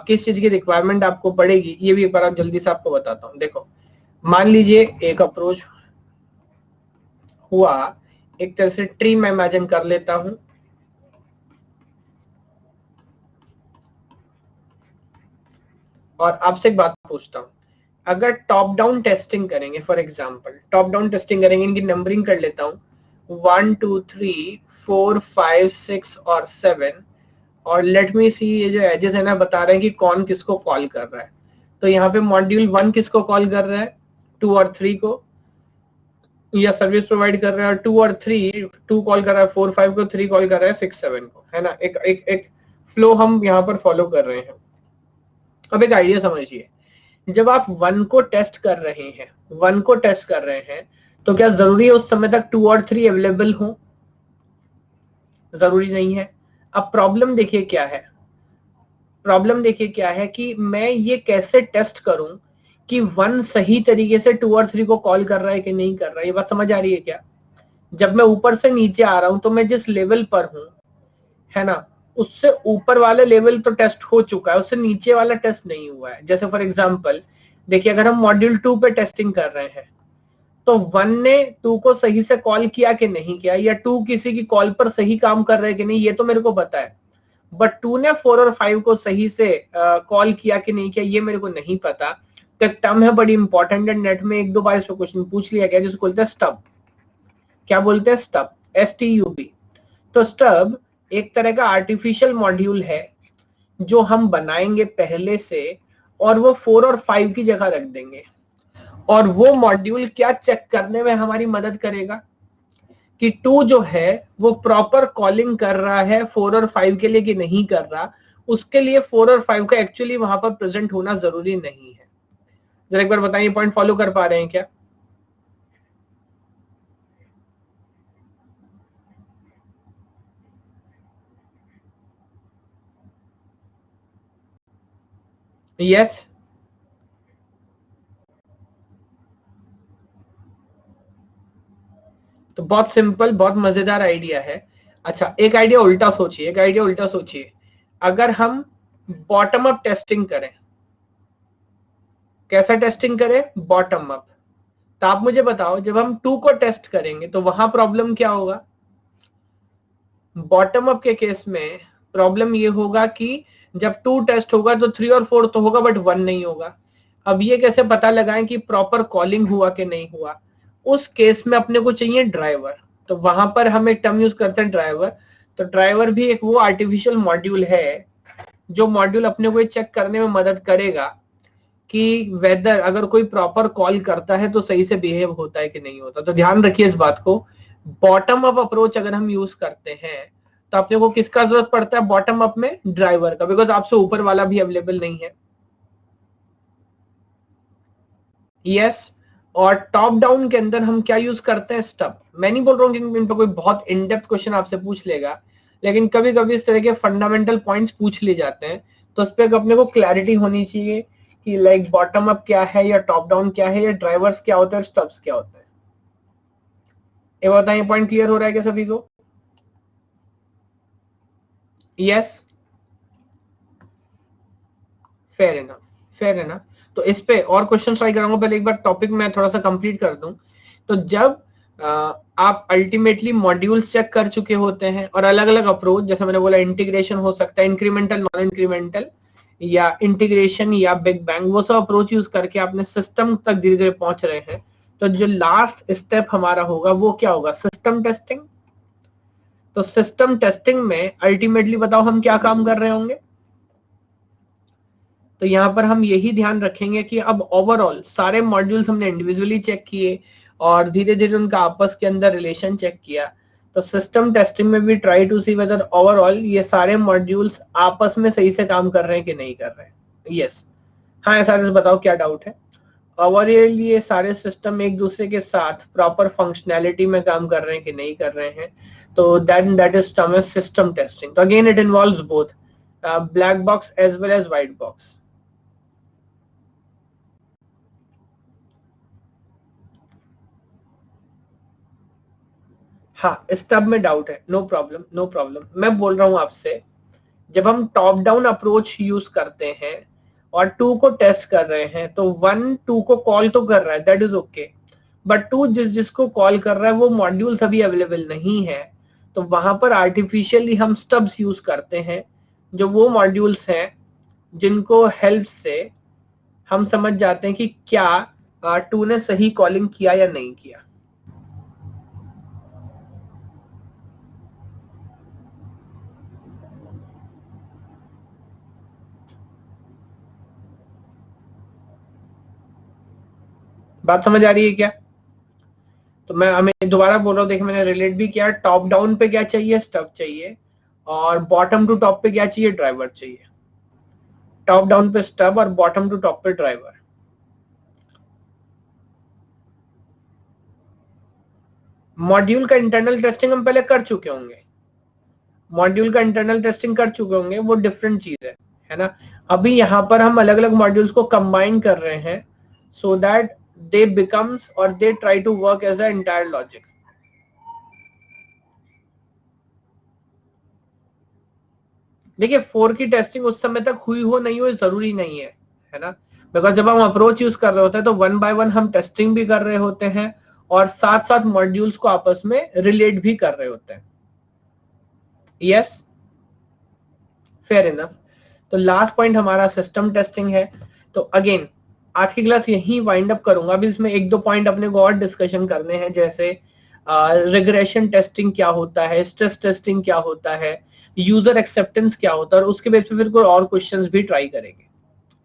किस चीज की रिक्वायरमेंट आपको पड़ेगी, ये भी एक बार आप जल्दी से आपको बताता हूँ। देखो मान लीजिए एक अप्रोच हुआ, एक तरह से ट्री मैं इमेजिन कर लेता हूं, और आपसे एक बात पूछता हूं, अगर टॉप डाउन टेस्टिंग करेंगे, for example top down testing करेंगे, इनकी नंबरिंग कर लेता हूं 1 2 3 4 5 6 और 7, और लेट मी सी ये जो एजेस है ना बता रहे हैं कि कौन किसको कॉल कर रहा है। तो यहाँ पे मॉड्यूल 1 किसको कॉल कर रहा है? 2 और 3 को, या सर्विस प्रोवाइड कर रहा है 2 और 3, 2 कॉल कर रहा है 4 5 को, 3 कॉल कर रहा है 6 7 को, है ना। एक एक एक फ्लो हम यहाँ पर फॉलो कर रहे हैं। अब एक आइडिया समझिए, जब आप 1 को टेस्ट कर रहे हैं, 1 को टेस्ट कर रहे हैं, तो क्या जरूरी है उस समय तक 2 और 3 अवेलेबल हो? जरूरी नहीं है। अब प्रॉब्लम देखिए क्या है, प्रॉब्लम देखिए क्या है कि मैं ये कैसे टेस्ट करूं कि 1 सही तरीके से 2 और 3 को कॉल कर रहा है कि नहीं कर रहा है। ये बात समझ आ रही है क्या? जब मैं ऊपर से नीचे आ रहा हूं तो मैं जिस लेवल पर हूं, है ना, उससे ऊपर वाले लेवल तो टेस्ट हो चुका है, उससे नीचे वाला टेस्ट नहीं हुआ है। जैसे फॉर एग्जांपल देखिए, अगर हम मॉड्यूल 2 पे टेस्टिंग कर रहे हैं तो 1 ने 2 को सही से कॉल किया कि नहीं किया, या 2 किसी की कॉल पर सही काम कर रहे हैं कि नहीं, ये तो मेरे को पता है। बट 2 ने 4 और 5 को सही से कॉल किया कि नहीं किया, ये मेरे को नहीं पता। तो एक टर्म है बड़ी इंपॉर्टेंट है, नेट में एक दो बार इस पर क्वेश्चन पूछ लिया गया, जिसको बोलते हैं स्टब। क्या बोलते हैं? Stub, STUB। तो स्टब एक तरह का आर्टिफिशियल मॉड्यूल है जो हम बनाएंगे पहले से, और वो 4 और 5 की जगह रख देंगे। और वो मॉड्यूल क्या चेक करने में हमारी मदद करेगा कि 2 जो है वो प्रॉपर कॉलिंग कर रहा है 4 और 5 के लिए कि नहीं कर रहा। उसके लिए 4 और 5 का एक्चुअली वहां पर प्रेजेंट होना जरूरी नहीं है। जरा एक बार बताइए, पॉइंट फॉलो कर पा रहे हैं क्या? यस। तो बहुत सिंपल, बहुत मजेदार आइडिया है। अच्छा, एक आइडिया उल्टा सोचिए, एक आइडिया उल्टा सोचिए। अगर हम बॉटम अप टेस्टिंग करें, कैसा टेस्टिंग करें? Bottom up. तो आप मुझे बताओ, जब हम 2 को टेस्ट करेंगे तो वहां प्रॉब्लम क्या होगा? बॉटम अप के केस में प्रॉब्लम ये होगा कि जब 2 टेस्ट होगा तो 3 और 4 तो होगा बट 1 नहीं होगा। अब ये कैसे पता लगाएं कि प्रॉपर कॉलिंग हुआ कि नहीं हुआ? उस केस में अपने को चाहिए ड्राइवर, तो वहां पर हम एक टर्म यूज करते हैं ड्राइवर। तो ड्राइवर भी एक वो आर्टिफिशियल मॉड्यूल है जो मॉड्यूल अपने को चेक करने में मदद करेगा कि वेदर अगर कोई प्रॉपर कॉल करता है तो सही से बिहेव होता है कि नहीं होता। तो ध्यान रखिए इस बात को, बॉटम अप अप्रोच अगर हम यूज करते हैं तो अपने को किसका जरूरत पड़ता है बॉटम अप में? ड्राइवर का, बिकॉज आपसे ऊपर वाला भी अवेलेबल नहीं है। यस। और टॉप डाउन के अंदर हम क्या यूज करते हैं? स्टब। मैं नहीं बोल रहा हूँ कि इन पर कोई बहुत इन डेप्थ क्वेश्चन आपसे पूछ लेगा, लेकिन कभी कभी इस तरह के फंडामेंटल पॉइंट्स पूछ लिए जाते हैं, तो उस पर अपने को क्लैरिटी होनी चाहिए कि लाइक बॉटम अप क्या है या टॉप डाउन क्या है या ड्राइवर्स क्या होता है और स्टब्स क्या होता है। ये बताइए, पॉइंट क्लियर हो रहा है क्या सभी को? Yes, fair enough, fair enough. तो इस पे और क्वेश्चन ट्राई कराऊंगा, पहले एक बार टॉपिक मैं थोड़ा सा कंप्लीट कर दूं। तो जब आप अल्टीमेटली मॉड्यूल्स चेक कर चुके होते हैं और अलग अलग अप्रोच, जैसे मैंने बोला इंटीग्रेशन हो सकता है, इंक्रीमेंटल, नॉन इंक्रीमेंटल, या इंटीग्रेशन या बिग बैंग, वो सब अप्रोच यूज करके आपने सिस्टम तक धीरे धीरे पहुंच रहे हैं। तो जो लास्ट स्टेप हमारा होगा वो क्या होगा? System testing. तो सिस्टम टेस्टिंग में अल्टीमेटली बताओ हम क्या काम कर रहे होंगे? तो यहां पर हम यही ध्यान रखेंगे कि अब ओवरऑल सारे मॉड्यूल्स हमने इंडिविजुअली चेक किए और धीरे धीरे उनका आपस के अंदर रिलेशन चेक किया। तो सिस्टम टेस्टिंग में भी try to see whether overall ये सारे मॉड्यूल्स आपस में सही से काम कर रहे हैं कि नहीं कर रहे हैं। यस। हाँ ऐसा बताओ क्या डाउट है? ओवरऑल ये सारे सिस्टम एक दूसरे के साथ प्रॉपर फंक्शनैलिटी में काम कर रहे हैं कि नहीं कर रहे हैं? तो that is term as system testing. तो again it involves both black box as well as white box. हाँ स्टब में डाउट है, नो प्रॉब्लम, नो प्रॉब्लम। मैं बोल रहा हूं आपसे, जब हम टॉप डाउन अप्रोच यूज करते हैं और 2 को टेस्ट कर रहे हैं तो 1 2 को कॉल तो कर रहा है, दैट इज ओके, बट 2 जिसको कॉल कर रहा है वो मॉड्यूल्स अभी अवेलेबल नहीं है, तो वहां पर आर्टिफिशियली हम स्टब्स यूज करते हैं, जो वो मॉड्यूल्स हैं जिनको हेल्प से हम समझ जाते हैं कि क्या 2 ने सही कॉलिंग किया या नहीं किया। बात समझ आ रही है क्या? तो मैं हमें दोबारा बोल रहा हूँ, देखिए मैंने रिलेट भी किया, टॉप डाउन पे क्या चाहिए? स्टब चाहिए, और बॉटम टू टॉप पे क्या चाहिए? ड्राइवर चाहिए। टॉप डाउन पे स्टब और बॉटम टू टॉप पे ड्राइवर। मॉड्यूल का इंटरनल टेस्टिंग हम पहले कर चुके होंगे, मॉड्यूल का इंटरनल टेस्टिंग कर चुके होंगे, वो डिफरेंट चीज है ना। अभी यहां पर हम अलग अलग मॉड्यूल्स को कंबाइन कर रहे हैं सो दैट दे बिकम्स और they try to work as a entire logic. देखिए 4 की टेस्टिंग उस समय तक हुई हो नहीं हो जरूरी नहीं है ना, बिकॉज जब हम अप्रोच यूज कर रहे होते हैं तो 1 बाय 1 हम टेस्टिंग भी कर रहे होते हैं और साथ साथ मॉड्यूल्स को आपस में रिलेट भी कर रहे होते हैं। Yes, fair enough. तो लास्ट पॉइंट हमारा सिस्टम टेस्टिंग है। तो अगेन आज की क्लास यही वाइंड अप करूंगा, अभी इसमें 1-2 पॉइंट अपने को और डिस्कशन करने हैं, जैसे रिग्रेशन टेस्टिंग क्या होता है, स्ट्रेस टेस्टिंग क्या होता है, यूजर एक्सेप्टेंस क्या होता है, और उसके बेस पे फिर कोई और क्वेश्चंस भी ट्राई करेंगे,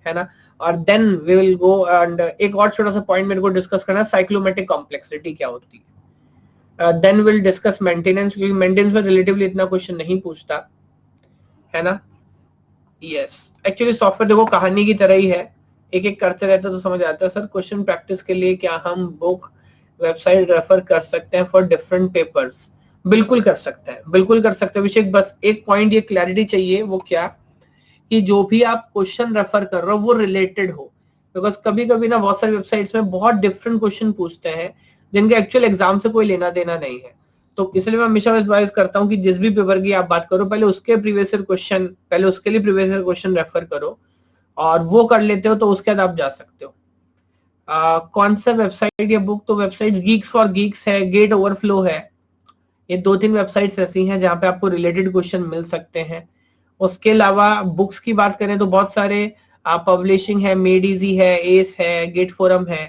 है ना। और then we will go and एक और छोटा सा पॉइंट मेरे को डिस्कस करना है, साइक्लोमेटिक कॉम्प्लेक्सिटी क्या होती है। देन विल डिस्कस मेंटेनेंस, क्योंकि मेंटेनेंस में रिलेटिवली इतना क्वेश्चन नहीं पूछता, है ना। यस, एक्चुअली सॉफ्टवेयर देखो कहानी की तरह ही है, एक एक करते रहते तो समझ आता है। सर क्वेश्चन प्रैक्टिस के लिए क्या हम बुक वेबसाइट रेफर कर सकते हैं फॉर डिफरेंट पेपर्स? बिल्कुल कर सकते हैं, बिल्कुल कर सकते हैं अभिषेक। बस एक पॉइंट ये क्लैरिटी चाहिए, वो क्या कि जो भी आप क्वेश्चन रेफर कर रहे हो वो रिलेटेड हो, बिकॉज कभी कभी ना बहुत सारी वेबसाइट्स में बहुत डिफरेंट क्वेश्चन पूछते हैं जिनके एक्चुअल एग्जाम से कोई लेना देना नहीं है। तो इसलिए मैं हमेशा एडवाइस करता हूँ कि जिस भी पेपर की आप बात करो पहले उसके प्रीवियस क्वेश्चन, पहले उसके लिए प्रीवियस क्वेश्चन रेफर करो, और वो कर लेते हो तो उसके बाद आप जा सकते हो। कौन सा वेबसाइट या बुक? तो वेबसाइट गीक्स फॉर गीक्स है, गेट ओवरफ्लो है, ये 2-3 वेबसाइट्स ऐसी हैं जहां पे आपको रिलेटेड क्वेश्चन मिल सकते हैं। उसके अलावा बुक्स की बात करें तो बहुत सारे आप पब्लिशिंग है, मेड इजी है, एस है, गेट फोरम है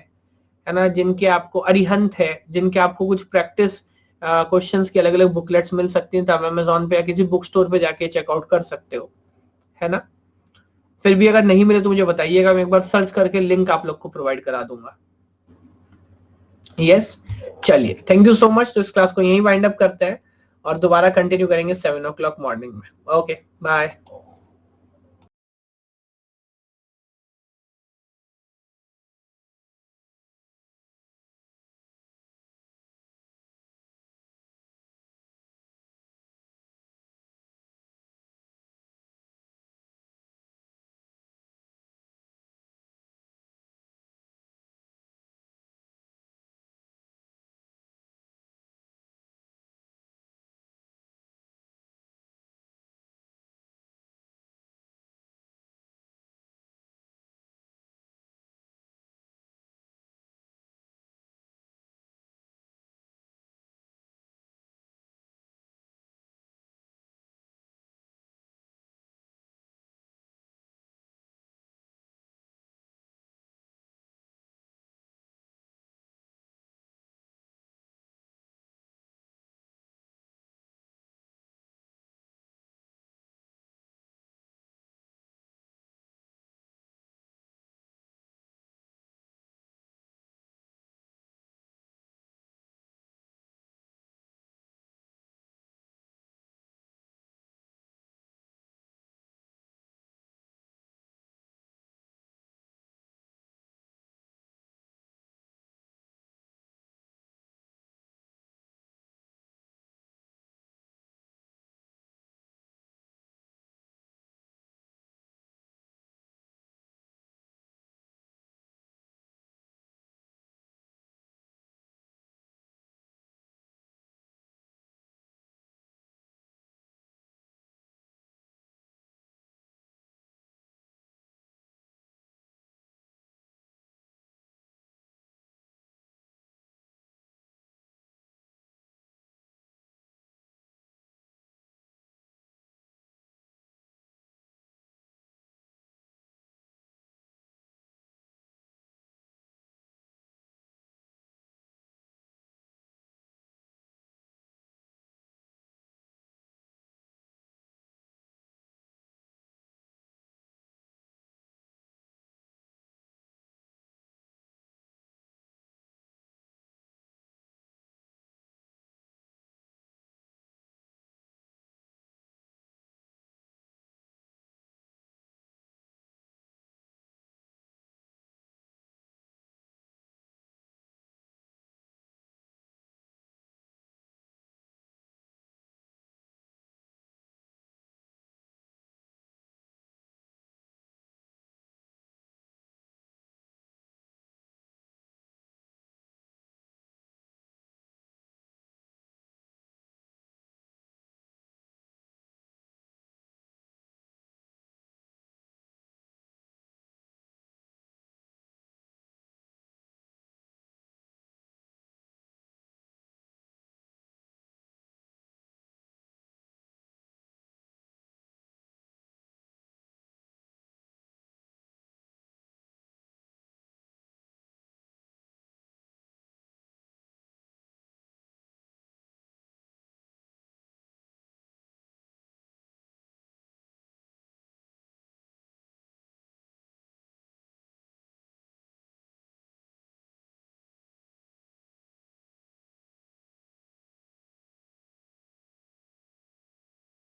ना, जिनके आपको अरिहंत है, जिनके आपको कुछ प्रैक्टिस क्वेश्चंस की अलग अलग बुकलेट्स मिल सकती हैं, तो आप अमेजोन पे या किसी बुक स्टोर पे जाके चेकआउट कर सकते हो, है ना। फिर भी अगर नहीं मिले तो मुझे बताइएगा, मैं एक बार सर्च करके लिंक आप लोग को प्रोवाइड करा दूंगा। यस, चलिए थैंक यू सो मच। तो इस क्लास को यहीं वाइंड अप करते हैं और दोबारा कंटिन्यू करेंगे 7 o'clock मॉर्निंग में। Okay bye.